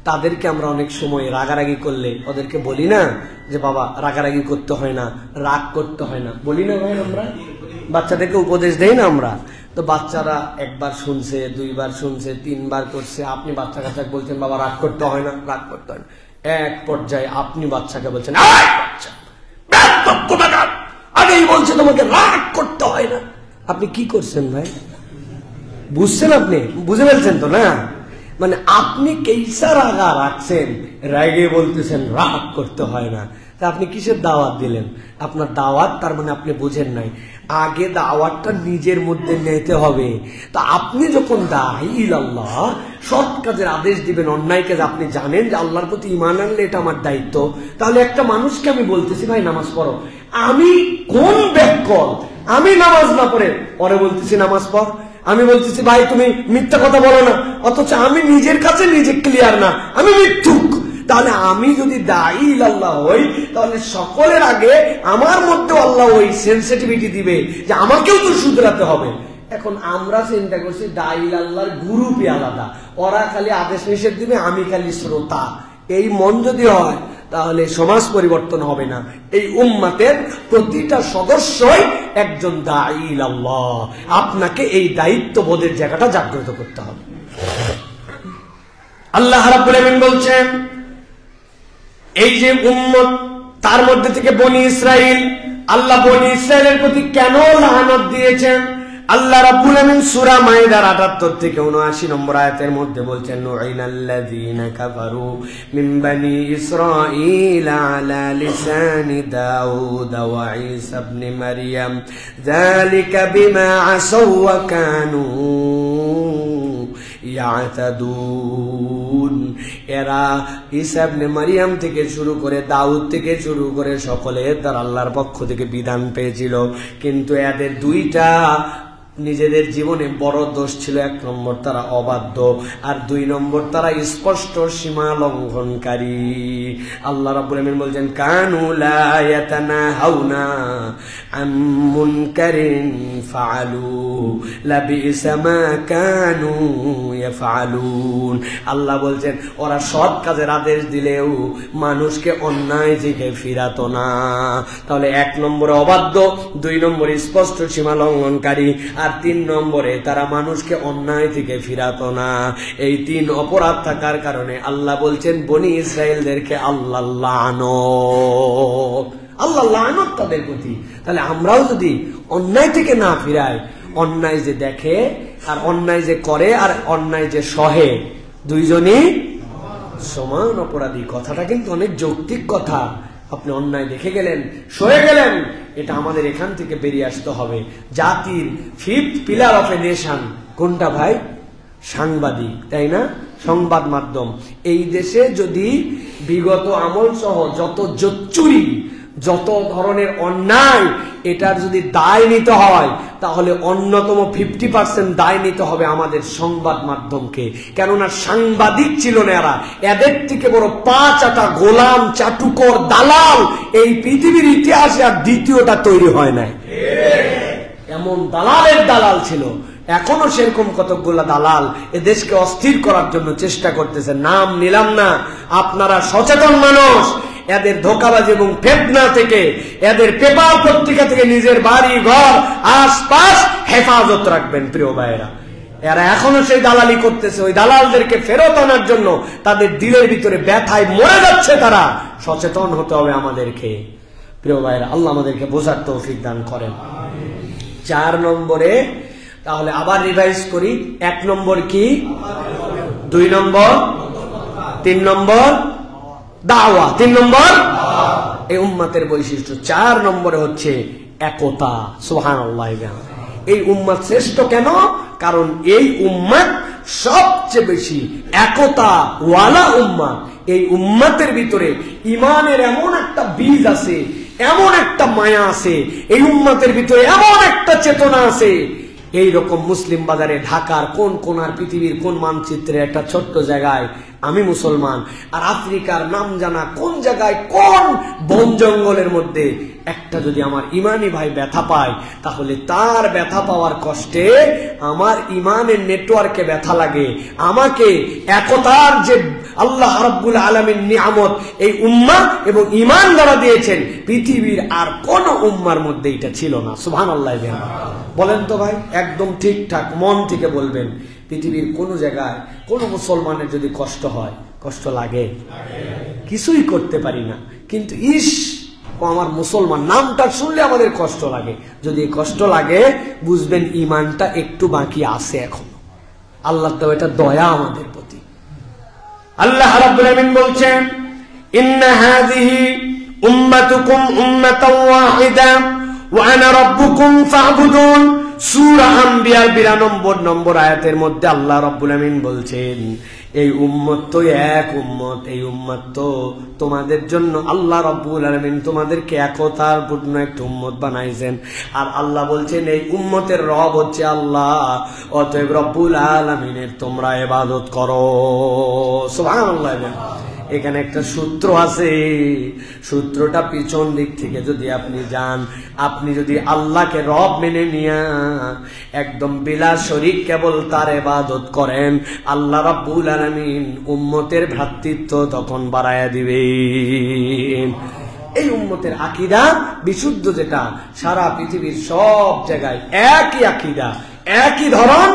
তাদেরকে আমরা অনেক সময় রাগারাগি করলে ওদেরকে বলি না যে বাবা রাগারাগি করতে হয় না, রাগ করতে হয় না, বলি না ভাই? আমরা বাচ্চাদেরকে উপদেশ দেই না আমরা? তো বাচ্চারা একবার শুনছে, দুইবার শুনছে, তিনবার করছে, আপনি বাচ্চা কাচ্চাকে বলছেন বাবা রাগ করতে হয় না, রাগ করতে হয় না। এক পর্যায়ে আপনি বাচ্চাকে বলছেন আগেই বলছে তোমাকে রাগ করতে হয় না। আপনি কি করছেন ভাই? বুঝছেন? আপনি বুঝে ফেলছেন তো না? মানে আপনি কেইসা রাগা রাখছেন, রাগে বলতেছেন রাগ করতে হয় না। তা আপনি কিসের দাওয়াত দিলেন? আপনার দাওয়াত তার মানে আপনি বুঝেন নাই। আগে দাওয়াতটা নিজের মধ্যে নিতে হবে। তা আপনি যখন দাঈ ইলাল্লাহ সৎ কাজের আদেশ দিবেন, অন্যায় কাজ আপনি জানেন যে আল্লাহর প্রতি ঈমান আনলে এটা আমার দায়িত্ব, তাহলে একটা মানুষকে আমি বলতেছি ভাই নামাজ পড়ো, আমি কোন ব্যাকল আমি নামাজ না পড়ে পরে বলতেছি নামাজ পড়, আমি বলতেছি ভাই তুমি মিথ্যা কথা বলো না, অথচ আমি নিজের কাছে নিজে ক্লিয়ার না, আমি মিথ্যুক। তাহলে আমি যদি দাঈ ইলাল্লাহ হই তাহলে সকলের আগে আমার মধ্যে আল্লাহ ওই সেনসিটিভিটি দিবে যে আমাকেও তো শুধরাতে হবে। এখন আমরা চিন্তা করছি দাঈ ইলাল্লাহর গ্রুপই আলাদা, ওরা খালি আদেশ নিষেধ দিবে, আমি খালি শ্রোতা। এই মন যদি হয় তাহলে সমাজ পরিবর্তন হবে না। এই উম্মতের প্রতিটা সদস্যই একজন দাঈ ইলাল্লাহ। আপনাকে এই দায়িত্ববোধের জায়গাটা জাগ্রত করতে হবে। আল্লাহ রাব্বুল আলামিন বলছেন এই যে উম্মত, তার মধ্যে থেকে বনি ইসরাইল, আল্লাহ বনি ইসরাইলের প্রতি কেন লানত দিয়েছেন? আল্লাহ রাব্বুল আলামিন সূরা মাইদার ৭৮ থেকে ৭৯ নম্বর আয়াতের মধ্যে বলছেন নুইনাল্লাযীনা কাফারু মিন বানি ইসরাঈল আলা লিসানি দাউদ ওয়া ঈসা ইবনে মারইয়াম যালিকা বিমা আসাউ ওয়া কানু ইয়াতাদুন। এরা ঈসা ইবনে মারইয়াম থেকে শুরু করে দাউদ থেকে শুরু করে সকলে তার আল্লাহর পক্ষ থেকে বিধান পেয়েছিল, কিন্তু এদের দুইটা নিজেদের জীবনে বড় দোষ ছিল। এক নম্বর তারা অবাধ্য, আর দুই নম্বর তারা স্পষ্ট সীমা লঙ্ঘনকারী। আল্লাহ রাব্বুল আলামিন বলছেন কানু লা ইয়াতানাহাউনা আন মুনকারিন ফাআলু লাবিসা মা কানু ইয়াফআলুন। আল্লাহ বলছেন ওরা সৎ কাজের আদেশ দিলেও মানুষকে অন্যায় দিকে ফিরাতো না। তাহলে এক নম্বরে অবাধ্য, দুই নম্বরে স্পষ্ট সীমা লঙ্ঘনকারী, আর তিন নম্বরে তারা মানুষকে অন্যায় থেকে ফিরাতো না। এই তিন অপরাধ থাকার কারণে আল্লাহ বলছেন বনি ইসরাইলদেরকে আল্লাহ লানত, আল্লাহ লানত তাদের প্রতি। তাহলে আমরাও যদি অন্যায় থেকে না ফিরাই, অন্যায় যে দেখে আর অন্যায় যে করে আর অন্যায় যে সহে, দুইজনই সমান অপরাধী। কথাটা কিন্তু অনেক যৌক্তিক কথা। আপনি অন্যায় দেখে গেলেন, সয়ে গেলেন, এটা আমাদের এখান থেকে বেরিয়ে আসতে হবে। জাতির fifth pillar of a nation কোনটা ভাই? সাংবাদিক, তাই না? সংবাদ মাধ্যম। এই দেশে যদি বিগত আমল সহ যত জোচ্চুরি, যত ধরনের অন্যায়, এটার যদি দায় নিতে হয় তাহলে অন্যতম 50% দায় নিতে হবে আমাদের সংবাদ মাধ্যমকে। কেননা সাংবাদিক ছিল না এরা, এদের থেকে বড় পাঁচাটা গোলাম চাটুকর দালাল এই পৃথিবীর ইতিহাসে আর দ্বিতীয়টা তৈরি হয় নাই। এমন দালালের দালাল ছিল। এখনো সেরকম কতগুলা দালাল এ দেশকে অস্থির করার জন্য চেষ্টা করতেছে। নাম নিলাম না, আপনারা সচেতন মানুষ, এদের ধোঁকাবাজি এবং ফেতনা থেকে, এদের পেপার পত্রিকা থেকে নিজের বাড়ি ঘর আশপাশ হেফাজত রাখবেন প্রিয় ভাইয়েরা। এরা এখনো সেই দালালি করতেছে। ওই দালালদেরকে ফেরত আনার জন্য তাদের দিলের ভিতরে ব্যথায় মরে যাচ্ছে তারা। সচেতন হতে হবে আমাদেরকে প্রিয় ভাইয়েরা। আল্লাহ আমাদেরকে বোঝার তৌফিক দান করেন। 4 নম্বরে, তাহলে আবার রিভাইজ করি, 1 নম্বর কি, 2 নম্বর, 3 নম্বর দাওয়া, 3 নম্বর এই উম্মতের বৈশিষ্ট্য। 4 নম্বরে হচ্ছে একতা। সুবহানাল্লাহ। এই উম্মত শ্রেষ্ঠ কেন? কারণ এই উম্মত সবচেয়ে বেশি একতা ওয়ালা উম্মত। এই উম্মতের ভিতরে ইমানের এমন একটা বীজ আছে, এমন একটা মায়া আছে, এই উম্মতের ভিতরে এমন একটা চেতনা আছে। এই রকম মুসলিম বাজারে, ঢাকার কোন কোনার, পৃথিবীর কোন মানচিত্রে একটা ছোট্ট জায়গায় আমি মুসলমান, আর আফ্রিকার নাম জানা কোন জায়গায়, কোন বন জঙ্গলের মধ্যে একটা যদি আমার ইমানি ভাই ব্যথা পায়, তাহলে তার ব্যথা পাওয়ার কষ্টে আমার ইমানের নেটওয়ার্কে ব্যথা লাগে। আমাকে একতার যে আল্লাহ রাব্বুল আলামিন নিয়ামত এই উম্মাহ এবং ইমান দ্বারা দিয়েছেন, পৃথিবীর আর কোন উম্মার মধ্যে এটা ছিল না। সুবহানাল্লাহ। বলেন তো ভাই, একদম ঠিকঠাক মন থেকে বলবেন, পৃথিবীর কোন জায়গায় কোন মুসলমানের যদি কষ্ট হয়, কষ্ট লাগে? কিছুই করতে পারি না, কিন্তু ইস ও আমার মুসলমান নামটা শুনলে আমাদের কষ্ট লাগে। যদি কষ্ট লাগে বুঝবেন ইমানটা একটু বাকি আছে এখনো। আল্লাহ তো এটা দয়া আমাদের প্রতি। আল্লাহ রাব্বুল আমিন বলছেন, ইন্না হাযিহি উম্মাতুকুম উম্মাতান ওয়াহিদা ওয়া আনা রাব্বুকুম ফা'বুদুন। সূরা আম্বিয়ার 92 নম্বর আয়াতের মধ্যে আল্লাহ রাব্বুল আমিন বলছেন, এই উম্মত তো এক উম্মত, এই উম্মত তো তোমাদের জন্য আল্লাহ রাব্বুল আলামিন তোমাদেরকে একতার পূর্ণ একটা উম্মত বানাইছেন। আর আল্লাহ বলছেন এই উম্মতের রব হচ্ছে আল্লাহ, অতএব রব্বুল আলামিনের তোমরা ইবাদত করো। সুবহানাল্লাহ। এখানে একটা সূত্র আছে, সূত্রটা পিছন দিক থেকে যদি আপনি যান, আপনি যদি আল্লাহকে রব মেনে নিয়া একদম বিলা শরীক কেবল তার ইবাদত করেন, আল্লাহ রাব্বুল আলামিন উম্মতের ভ্রাতৃত্ব তখন বাড়ায়া দিবেন। এই উম্মতের আকীদা বিশুদ্ধ, যেটা সারা পৃথিবীর সব জায়গায় একই আকীদা, একই ধরন,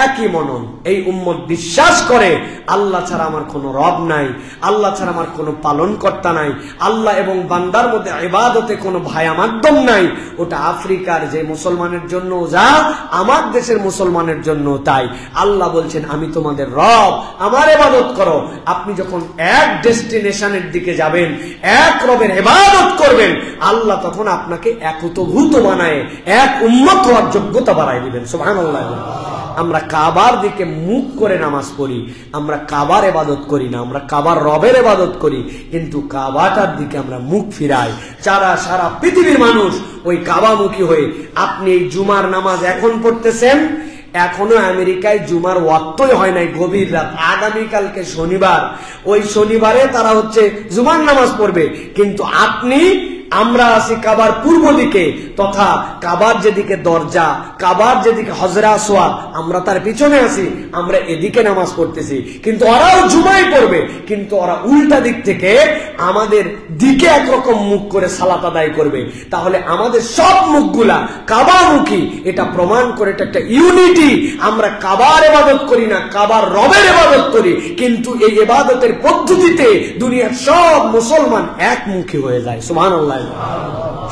একই মনন। এই উম্মত বিশ্বাস করে আল্লাহ ছাড়া আমার কোনো রব নাই, আল্লাহ ছাড়া আমার কোনো পালন কর্তা নাই, আল্লাহ এবং বান্দার মধ্যে ইবাদতে কোনো ভায়া মাধ্যম নাই। ওটা আফ্রিকার যে মুসলমানের জন্য যা, আমার দেশের মুসলমানের জন্য তাই। আল্লাহ বলছেন আমি তোমাদের রব, আমার ইবাদত করো। আপনি যখন এক ডেস্টিনেশনের দিকে যাবেন, এক রবের ইবাদত করবেন, আল্লাহ তখন আপনাকে একীভূত বানায় এক উম্মত হওয়ার যোগ্যতা বাড়ায় দিবেন। সুবহানাল্লাহ। আমরা কাবার দিকে মুখ করে নামাজ পড়ি, আমরা কাবার ইবাদত করি না, আমরা কাবার রবের ইবাদত করি, কিন্তু কাবাটার দিকে আমরা মুখ ফিরাই। সারা পৃথিবীর মানুষ ওই কাবামুখী হয়ে, আপনি এই জুমার নামাজ এখন পড়তেছেন, এখনো আমেরিকায় জুমার ওয়াক্তই হয় নাই, গভীর রাত, আগামীকালকে শনিবার, ওই শনিবারে তারা হচ্ছে জুমার নামাজ পড়বে, কিন্তু আমরা আছি কাবার পূর্ব দিকে, তথা কাবার যেদিকে দরজা, কাবার যেদিকে হজরা আসওয়াদ, আমরা তার পিছনে আছি, আমরা এদিকে নামাজ পড়তেছি, কিন্তু ওরাও জুমাই পড়বে, কিন্তু ওরা উল্টা দিক থেকে আমাদের দিকে একরকম মুখ করে সালাত আদায় করবে। তাহলে আমাদের সব মুখগুলা কাবামুখী, এটা প্রমাণ করে এটা একটা ইউনিটি। আমরা কাবার ইবাদত করি না, কাবার রবের ইবাদত করি, কিন্তু এই ইবাদতের পদ্ধতিতে দুনিয়ার সব মুসলমান একমুখী হয়ে যায়। সুবহানাল্লাহ।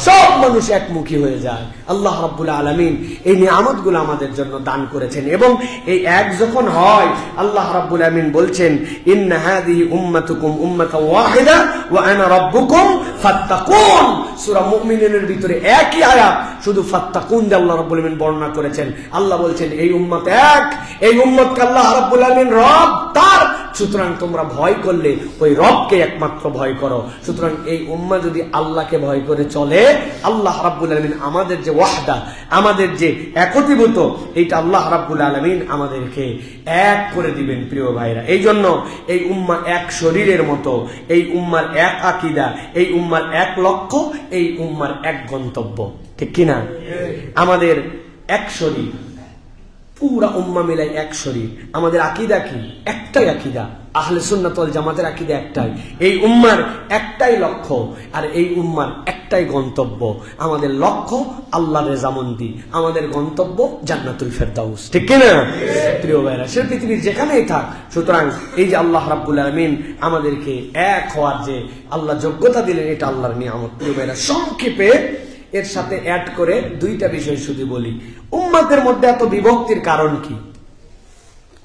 সব মানুষ একমুখী হয়ে যায়। আল্লাহ রাব্বুল আলামিন এই নিয়ামতগুলো আমাদের জন্য দান করেছেন, এবং এই এক যখন হয় আল্লাহ রাব্বুল আলামিন বলছেন ইন্না হাযিহি উম্মাতুকুম উম্মাতান ওয়াহিদা ওয়া আনা রাব্বুকুম ফাত্তাকুন। সূরা মুমিনুনের ভিতরে একই আয়াত, শুধু ফাত্তাকুন দিয়ে আল্লাহ রাব্বুল আলামিন বর্ণনা করেছেন। আল্লাহ বলছেন এই উম্মত এক, এই উম্মতকে আল্লাহ রাব্বুল আলামিন রব তার, সুতরাং তোমরা ভয় করলে ওই রবকে একমাত্র ভয় করো। সুতরাং এই উম্মাহ যদি আল্লাহকে ভয় করে চলে, আল্লাহ রাব্বুল আলামিন আমাদের যে ওয়াহদা, আমাদের যে একীভূত, এইটা আল্লাহ রাব্বুল আলামিন আমাদেরকে এক করে দিবেন। প্রিয় ভাইরা, এই জন্য এই উম্মাহ এক শরীরের মতো, এই উম্মার এক আকীদা, এই উম্মার এক লক্ষ্য, এই উম্মার এক গন্তব্য, ঠিক কিনা? আমাদের এক শরীর, পুরা উম্মাহ মিলাই এক শরীর। আমাদের আকীদা কি? একটাই আকীদা, আহলে সুন্নাত ওয়াল জামাতের আকীদা একটাই। এই উম্মার একটাই লক্ষ্য, আর এই উম্মার একটাই গন্তব্য। আমাদের লক্ষ্য আল্লাহর রেজামন্দি, আমাদের গন্তব্য জান্নাতুল ফেরদাউস, ঠিক কিনা? প্রিয় ভাইরা, সে পৃথিবীর যেখানেই থাক, সুতরাং এই যে আল্লাহ রাব্বুল আলামিন আমাদেরকে এক হওয়ার যে আল্লাহ যোগ্যতা দিলেন, এটা আল্লাহর নিয়ামত। প্রিয় ভাইরা, সংক্ষেপে এর সাথে অ্যাড করে দুইটা বিষয় শুধু বলি। উম্মাতের মধ্যে এত বিভক্তির কারণ কি?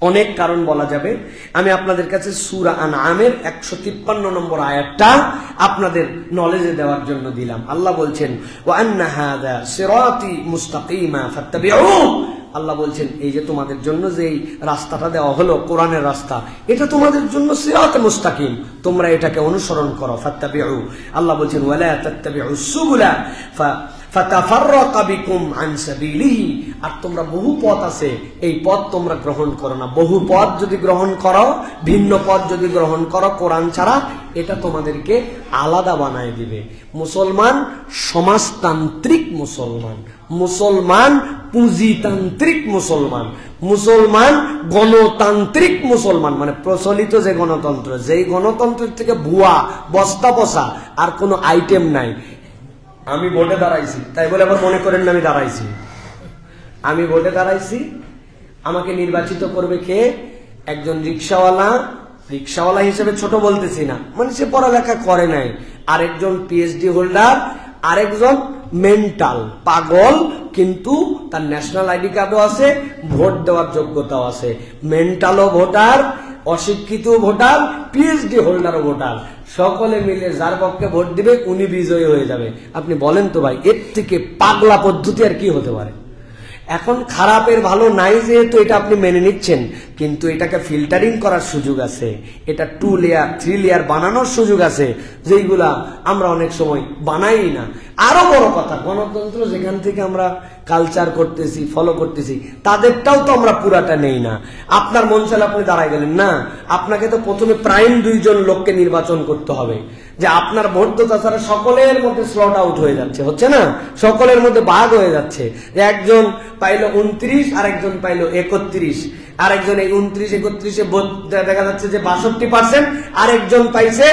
অনেক কারণ বলা যাবে। আমি আপনাদের কাছে সূরা আনআমের 153 নম্বর আয়াতটা আপনাদের নলেজে দেওয়ার জন্য দিলাম। আল্লাহ বলছেন ওয়া আন্না হাযা সিরাতি মুস্তাকিমা ফাত্তাবিউ। আল্লাহ বলছেন এই যে তোমাদের জন্য যে রাস্তাটা দেওয়া হলো, কোরআনের রাস্তা, এটা তোমাদের জন্য সিরাত মুস্তাকিম, তোমরা এটাকে অনুসরণ করো। ফাত্তাবিউ, আল্লাহ বলছেন ওয়ালা তাত্তাবিউস সুবুলা ফাতাফাররাকা বিকুম আন সাবিলিহি। আর তোমরা বহু পথ আছে, এই পথ তোমরা গ্রহণ করো না। বহু পথ যদি গ্রহণ করো, ভিন্ন পথ যদি গ্রহণ করো কোরআন ছাড়া, এটা তোমাদেরকে আলাদা বানায় দিবে। মুসলমান সমাজতান্ত্রিক মুসলমান, মুসলমান পুঁজিতান্ত্রিক মুসলমান, মুসলমান গণতান্ত্রিক মুসলমান, মানে প্রচলিত যে গণতন্ত্র, যেই গণতন্ত্রের থেকে ভুয়া বস্তা পচা আর কোনো আইটেম নাই। আমি ভোটে দাঁড়াইছি তাই বলে আবার মনে করেন না আমি দাঁড়াইছি। আমি ভোটে দাঁড়াইছি, আমাকে নির্বাচিত করবে কে? একজন রিক্সাওয়ালা, রিক্সাওয়ালা হিসেবে ছোট বলতেছি না, মানে সে পড়ালেখা করে নাই, আরেকজন পিএইচডি হোল্ডার, আরেকজন মেন্টাল পাগল, কিন্তু তার ন্যাশনাল আইডি কার্ডও আছে, ভোট দেওয়ার যোগ্যতাও আছে। মেন্টালও ভোটার, অশিক্ষিত ভোটার, পিএইচডি হোল্ডারও ভোটার, সকলে মিলে যার পক্ষে ভোট দিবে উনি বিজয়ী হয়ে যাবে। আপনি বলেন তো ভাই, এর থেকে পাগলা পদ্ধতি আর কি হতে পারে? এখন খারাপের ভালো নাই যেহেতু এটা আপনি মেনে নিচ্ছেন, কিন্তু এটাকে ফিল্টারিং করার সুযোগ আছে, এটা 2 লেয়ার 3 লেয়ার বানানোর সুযোগ আছে, যেইগুলা আমরা অনেক সময় বানাই না। আরো বড় কথা, গণতন্ত্র যেখান থেকে আমরা কালচার করতেছি, ফলো করতেছি, তাদেরটাও তো আমরা পুরাটা নেই না। আপনার মন চাইলে আপনি দাঁড়ায় গেলেন না, আপনাকে তো প্রথমে প্রাইম 2 জন লোককে নির্বাচন করতে হবে, যে আপনার ভোট তো তাছাড়া সকলের মধ্যে স্লট আউট হয়ে যাচ্ছে, হচ্ছে না? সকলের মধ্যে ভাগ হয়ে যাচ্ছে। একজন পাইলো 29, আরেকজন পাইলো 31, আরেকজন এই 29-31-এ দেখা যাচ্ছে যে 62%, আরেকজন পাইছে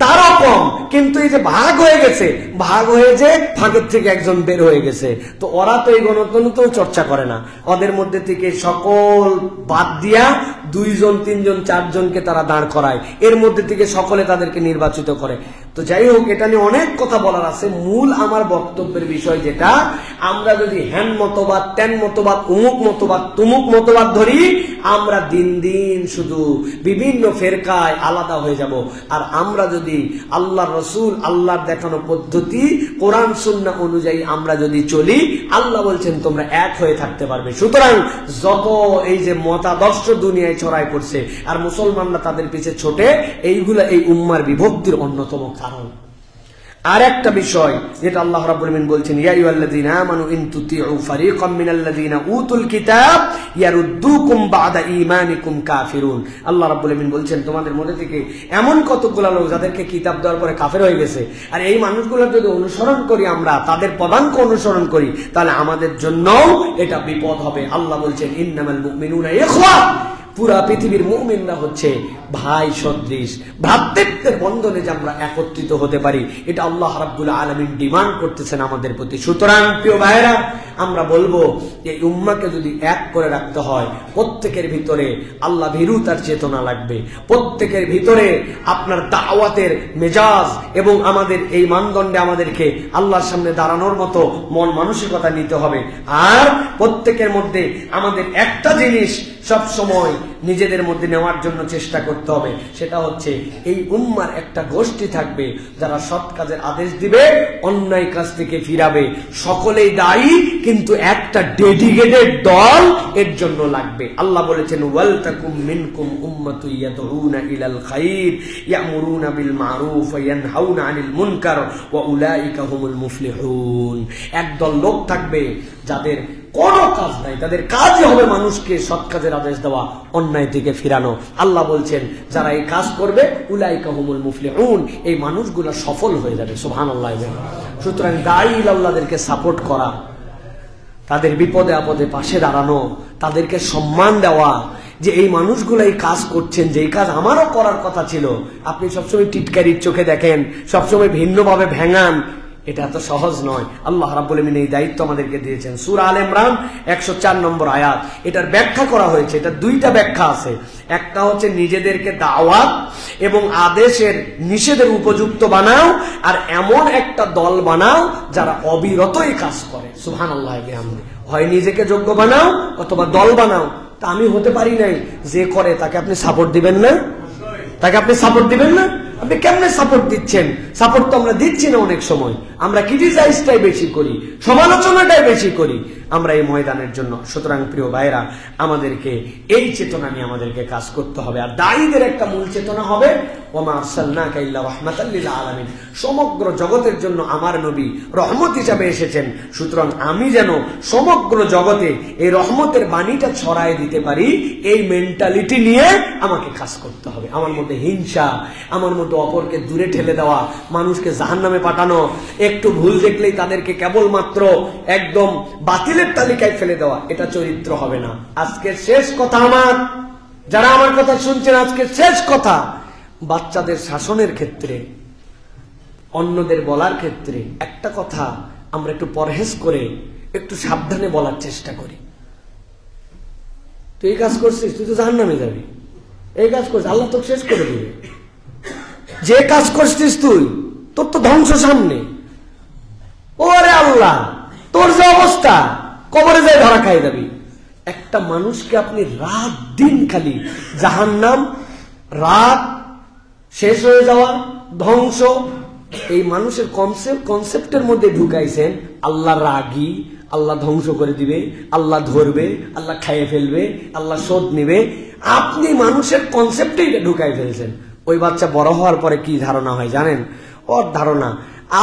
তারও কম, কিন্তু এই যে ভাগ হয়ে গেছে, ভাগ হয়ে যে ভাগের থেকে একজন বের হয়ে গেছে, তো ওরা তো এই গণতন্ত্র চর্চা করে না। ওদের মধ্যে থেকে সকল বাদ দিয়া 2 জন 3 জন 4 জনকে তারা দাঁড় করায়, এর মধ্যে থেকে সকলে তাদেরকে নির্বাচিত করে। তো যাই হোক, এটা নিয়ে অনেক কথা বলার আছে। মূল আমার বক্তব্যের বিষয় যেটা, আমরা যদি হ্যান মতবাদ, ত্যান মতবাদ, অমুক মতবাদ, তুমুক মতবাদ ধরি, আমরা দিন দিন শুধু বিভিন্ন ফেরকায় আলাদা হয়ে যাব। আর আমরা যদি আল্লাহ রসুল, আল্লাহর দেখানো পদ্ধতি, কোরআন সুন্নাহ অনুযায়ী আমরা যদি চলি, আল্লাহ বলছেন তোমরা এক হয়ে থাকতে পারবে। সুতরাং যত এই যে মতাদর্শ দুনিয়ায় ছড়াই পড়ছে আর মুসলমানরা তাদের পিছে ছোটে, এইগুলা এই উম্মার বিভক্তির অন্যতম কারণ। আর একটা বিষয় যেটা আল্লাহ রাব্বুল আলামিন বলছেন, ইয়া আইয়ুহাল্লাযীনা আমানু ইন তুতিউ ফারীকাম মিনাল্লাযীনা উতুল কিতাব ইয়ারুদ্দুকুম বা'দা ঈমানিকুম কাফিরুন। আল্লাহ রাব্বুল আলামিন বলছেন তোমাদের মধ্যে থেকে এমন কতগুলো লোক যাদেরকে কিতাব দেওয়ার পরে কাফের হয়ে গেছে, আর এই মানুষগুলোর যদি অনুসরণ করি আমরা, তাদের পদাঙ্ক অনুসরণ করি, তাহলে আমাদের জন্য এটা বিপদ হবে। আল্লাহ বলছেন ইন্নামাল মুমিনুনা ইখওয়া পুরা পৃথিবীর মুমিনরা হচ্ছে ভাই সদৃশ, ভ্রাতৃত্বের বন্ধনে যে আমরা একত্রিত হতে পারি, এটা আল্লাহ রাব্বুল আলামিন ডিমান্ড করতেছেন আমাদের প্রতি। সুতরাং প্রিয় ভাইরা, আমরা বলবো যে উম্মাহকে যদি এক করে রাখতে হয়, প্রত্যেকের ভিতরে আল্লাহ ভীরুতার চেতনা লাগবে, প্রত্যেকের ভিতরে আপনার দাওয়াতের মেজাজ এবং আমাদের এই মানদণ্ডে আমাদেরকে আল্লাহর সামনে দাঁড়ানোর মতো মন মানসিকতা নিতে হবে। আর প্রত্যেকের মধ্যে আমাদের একটা জিনিস সব সময় নিজেদের মধ্যে নেওয়ার জন্য চেষ্টা করতে হবে, সেটা হচ্ছে এই উম্মার একটা গোষ্ঠী থাকবে যারা সৎ কাজের আদেশ দিবে, অন্যায় কাজ থেকে ফিরাবে। সকলেই দায়ী, কিন্তু একটা ডেডিকেটেড দল এর জন্য লাগবে। আল্লাহ বলেছেন, ওয়াল তাকুম মিনকুম উম্মাতুন ইয়াদউনা ইলাল খায়র ইয়ামুরুনা বিল মারুফ ওয়া ইয়ানহাউনা আনিল মুনকার ওয়া উলাইকা হুমুল মুফলিহুন। একদল লোক থাকবে যাদের কোনো কাজ নাই, তাদের কাজই হবে মানুষকে সৎ কাজের আদেশ দেওয়া, অন্যায় থেকে ফিরানো। আল্লাহ বলছেন, যারা এই কাজ করবে উলাইকা হুমুল মুফলিহুন, এই মানুষগুলো সফল হয়ে যাবে। সুবহানাল্লাহ। সুতরাং দায়ী আল্লাহদেরকে সাপোর্ট করা, তাদের বিপদে আপদে পাশে দাঁড়ানো, তাদেরকে সম্মান দেওয়া, যে এই মানুষগুলো এই কাজ করছেন, যে এই কাজ আমারও করার কথা ছিল। আপনি সবসময় টিটকারির চোখে দেখেন, সবসময় ভিন্নভাবে ভেঙান, এটা এত সহজ নয়। আল্লাহ রাব্বুল আলামিন এই দায়িত্ব আমাদেরকে দিয়েছেন। সূরা আলে ইমরান 104 নম্বর আয়াত, এটার ব্যাখ্যা করা হয়েছে। এটা দুইটা ব্যাখ্যা আছে। একটা হচ্ছে নিজেদেরকে দাওয়াত এবং আদেশের নিষেধের উপযুক্ত বানাও, আর এমন একটা দল বানাও যারা অবিরতই কাজ করে। সুবহানাল্লাহ। হয় নিজেকে যোগ্য বানাও অথবা দল বানাও। তা আমি হতে পারি নাই, যে করে তাকে আপনি সাপোর্ট দিবেন না? তাকে আপনি সাপোর্ট দিবেন না? আপনি কেমনে সাপোর্ট দিচ্ছেন? সাপোর্ট তো আমরা দিচ্ছি না, অনেক সময় আমরা ক্রিটিসাইজটাই বেশি করি, সমালোচনাটাই বেশি করি আমরা এই ময়দানের জন্য। সুতরাং প্রিয় ভাইরা, আমাদেরকে এই চেতনা নিয়ে আমাদেরকে কাজ করতে হবে। আর দায়ীদের একটা মূল চেতনা হবে, ওমা আরসালনাকা ইল্লা রাহমাতাল লিল আলামিন, সমগ্র জগতের জন্য আমার নবী রহমত হিসাবে এসেছেন। সুতরাং আমি যেন সমগ্র জগতে এই রহমতের বাণীটা ছড়ায় দিতে পারি, এই মেন্টালিটি নিয়ে আমাকে কাজ করতে হবে। আমার মধ্যে হিংসা, আমার মধ্যে অপরকে দূরে ঠেলে দেওয়া, মানুষকে জাহান্নামে পাঠানো, একটু ভুল দেখলেই তাদেরকে কেবলমাত্র একদম বাতিলের তালিকায় ফেলে দেওয়া, এটা চরিত্র হবে না। আজকের শেষ কথা, আমার যারা আমার কথা শুনছেন, আজকের শেষ কথা, বাচ্চাদের শাসনের ক্ষেত্রে, অন্যদের বলার ক্ষেত্রে একটা কথা আমরা একটু পরহেজ করে একটু সাবধানে বলার চেষ্টা করি। তুই এই কাজ করছিস, তুই তো জাহান্নামে যাবি। এই কাজ করছিস, আল্লাহ তোকে শেষ করে দিবে। যে কাজ করছিস তুই, তোর তো ধ্বংস সামনে। ওরে আল্লাহ, তোর যে অবস্থা, কবরে যায় ধরা খাই যাবি। একটা মানুষকে আপনি রাত দিন খালি জাহান্নাম, রাত শেষ হয়ে যাওয়া, ধ্বংস, এই মানুষের কনসেপ্টের মধ্যে ঢুকাইছেন। আল্লাহ রাগী, আল্লাহ ধ্বংস করে দিবে, আল্লাহ ধরবে, আল্লাহ খাইয়ে ফেলবে, আল্লাহ শোধ নিবে। আপনি মানুষের কনসেপ্টেই ঢুকাই ফেলছেন। ওই বাচ্চা বড় হওয়ার পরে কি ধারণা হয় জানেন? ওর ধারণা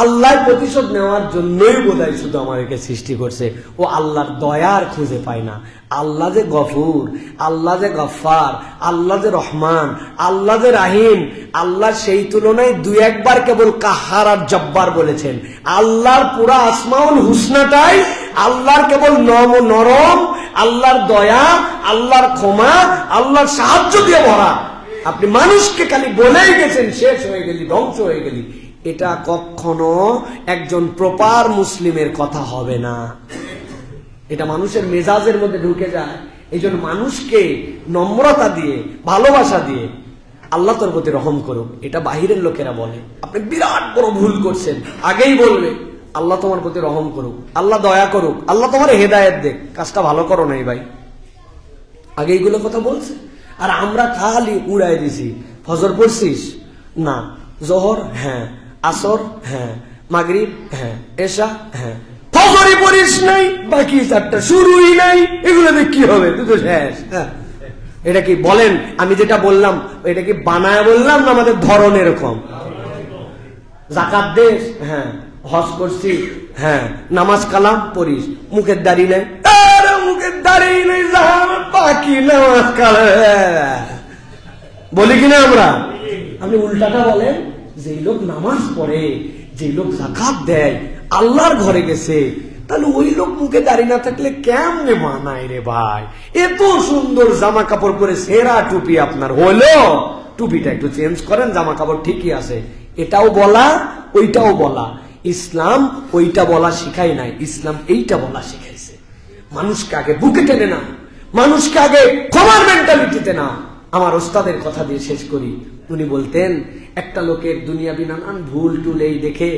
আল্লাহর প্রতিশোধ নেওয়ার জন্যই বোধহয় শুধু আমাদেরকে সৃষ্টি করছে। ও আল্লাহর দয়ার খুঁজে পায় না। আল্লাহ যে গফুর, আল্লাহ যে গফফার, আল্লাহ যে রহমান, আল্লাহ যে রাহিম, আল্লাহ সেই তুলনায় দুই একবার কেবল কাহার আর জব্বার বলেছেন। আল্লাহর পুরা আসমাউল হুসনাটাই আল্লাহর কেবল নরম, আল্লাহর দয়া, আল্লাহর ক্ষমা, আল্লাহর সাহায্য দিয়ে ভরা। আপনি মানুষকে খালি বলেই গেছেন, শেষ হয়ে গেলি, ধ্বংস হয়ে গেলি। এটা কখনো একজন প্রপার মুসলিমের কথা হবে না। এটা মানুষের মেজাজের মধ্যে ঢুকে যায়। এই জন্য মানুষকে নম্রতা দিয়ে, ভালোবাসা দিয়ে, আল্লাহ তোর প্রতি রহম করুক, এটা বাহিরের লোকেরা বলে। আপনি বিরাট বড় ভুল করছেন, আগেই বলবে আল্লাহ তোমার প্রতি রহম করুক, আল্লাহ দয়া করুক, আল্লাহ তোমার হেদায়েত দেখ, কাজটা ভালো করো নাই ভাই, আগে এইগুলো কথা বলছে। আর আমরা খালি উড়াই দিছি। ফজর পড়ছিস না, জোহর হ্যাঁ, আসর হ্যাঁ, মাগরিব হ্যাঁ, এশা হ্যাঁ, ফজরই পড়িস নাই, বাকি চারটা শুরুই নাই, এগুলোতে কি হবে? তুই তো শেষ। হ্যাঁ, এটা কি বলেন? আমি যেটা বললাম এটা কি বানায় বললাম না আমাদের ধরন এরকম? যাকাত দেশ হ্যাঁ, হজ করছি হ্যাঁ, নামাজ কালাম পড়িস, মুখের দাড়ি নাই, মুখের দাড়ি নেই, বাকি নামাজ কালাম বলি কিনা আমরা? আপনি উল্টাটা বলেন, যে লোক নামাজ পড়ে, যে লোক যাকাত দেয়, আল্লাহর ঘরে গেছে, তাহলে ওই লোক মুখে দাড়ি না থাকলে কেমনে মানায় রে ভাই? এত সুন্দর জামা কাপড় পরে সেরা টুপি আপনার হলো, টুপিটা একটু চেঞ্জ করেন, জামা কাপড় ঠিকই আছে। এটাও বলা ওইটাও বলা। ইসলাম ওইটা বলা শিখাই নাই, ইসলাম এইটা বলা শিখাইছে। মানুষকে আগে বুকে টেনে না, মানুষকে আগে ক্ষমার মেন্টালিটিতে না। আমার ওস্তাদের কথা দিয়ে শেষ করি। উনি বলতেন, একটা লোকের দুনিয়াবি নানান ভুল টুল এই দেখে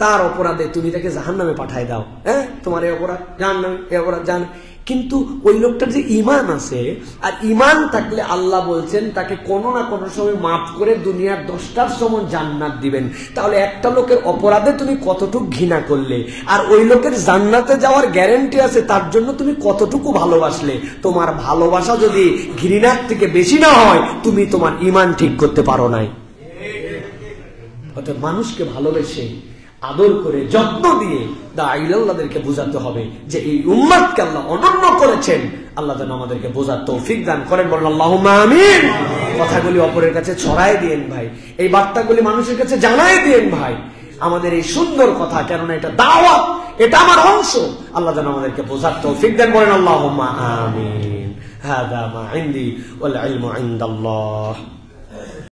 তার অপরাধে তুমি তাকে জাহান্নামে পাঠায় দাও, হ্যাঁ তোমার এই অপরাধ জাহান্নামে, এই অপরাধ জাহান। কিন্তু ওই লোকটার যে ইমান আছে, আর ইমান থাকলে আল্লাহ বলছেন তাকে কোনো না কোনো সময় মাফ করে দুনিয়ার 10টার সমান জান্নাত দিবেন। তাহলে একটা লোকের অপরাধে তুমি কতটুকু ঘৃণা করলে, আর ওই লোকের জান্নাতে যাওয়ার গ্যারান্টি আছে, তার জন্য তুমি কতটুকু ভালোবাসলে। তোমার ভালোবাসা যদি ঘৃণার থেকে বেশি না হয়, তুমি তোমার ইমান ঠিক করতে পারো নাই। অর্থাৎ মানুষকে ভালোবেসে আদর করে যত্ন দিয়ে দাঈলাদেরকে বোঝাতে হবে যে এই উম্মতকে আল্লাহ অনন্য করেছেন। আল্লাহ যেন আমাদেরকে বোঝার তৌফিক দান করেন, বলেন আল্লাহুম্মা আমিন। কথাগুলি অপরের কাছে ছড়ায় দিয়েন ভাই, এই বার্তাগুলি মানুষের কাছে জানায় দিয়েন ভাই, আমাদের এই সুন্দর কথা, কেননা এটা দাওয়াত, এটা আমার অংশ। আল্লাহ যেন আমাদেরকে বোঝার তৌফিক দান, বলেন আল্লাহুম্মা আমিন। হাদা মা ইনদি ওয়াল ইলমু ইনদাল্লাহ।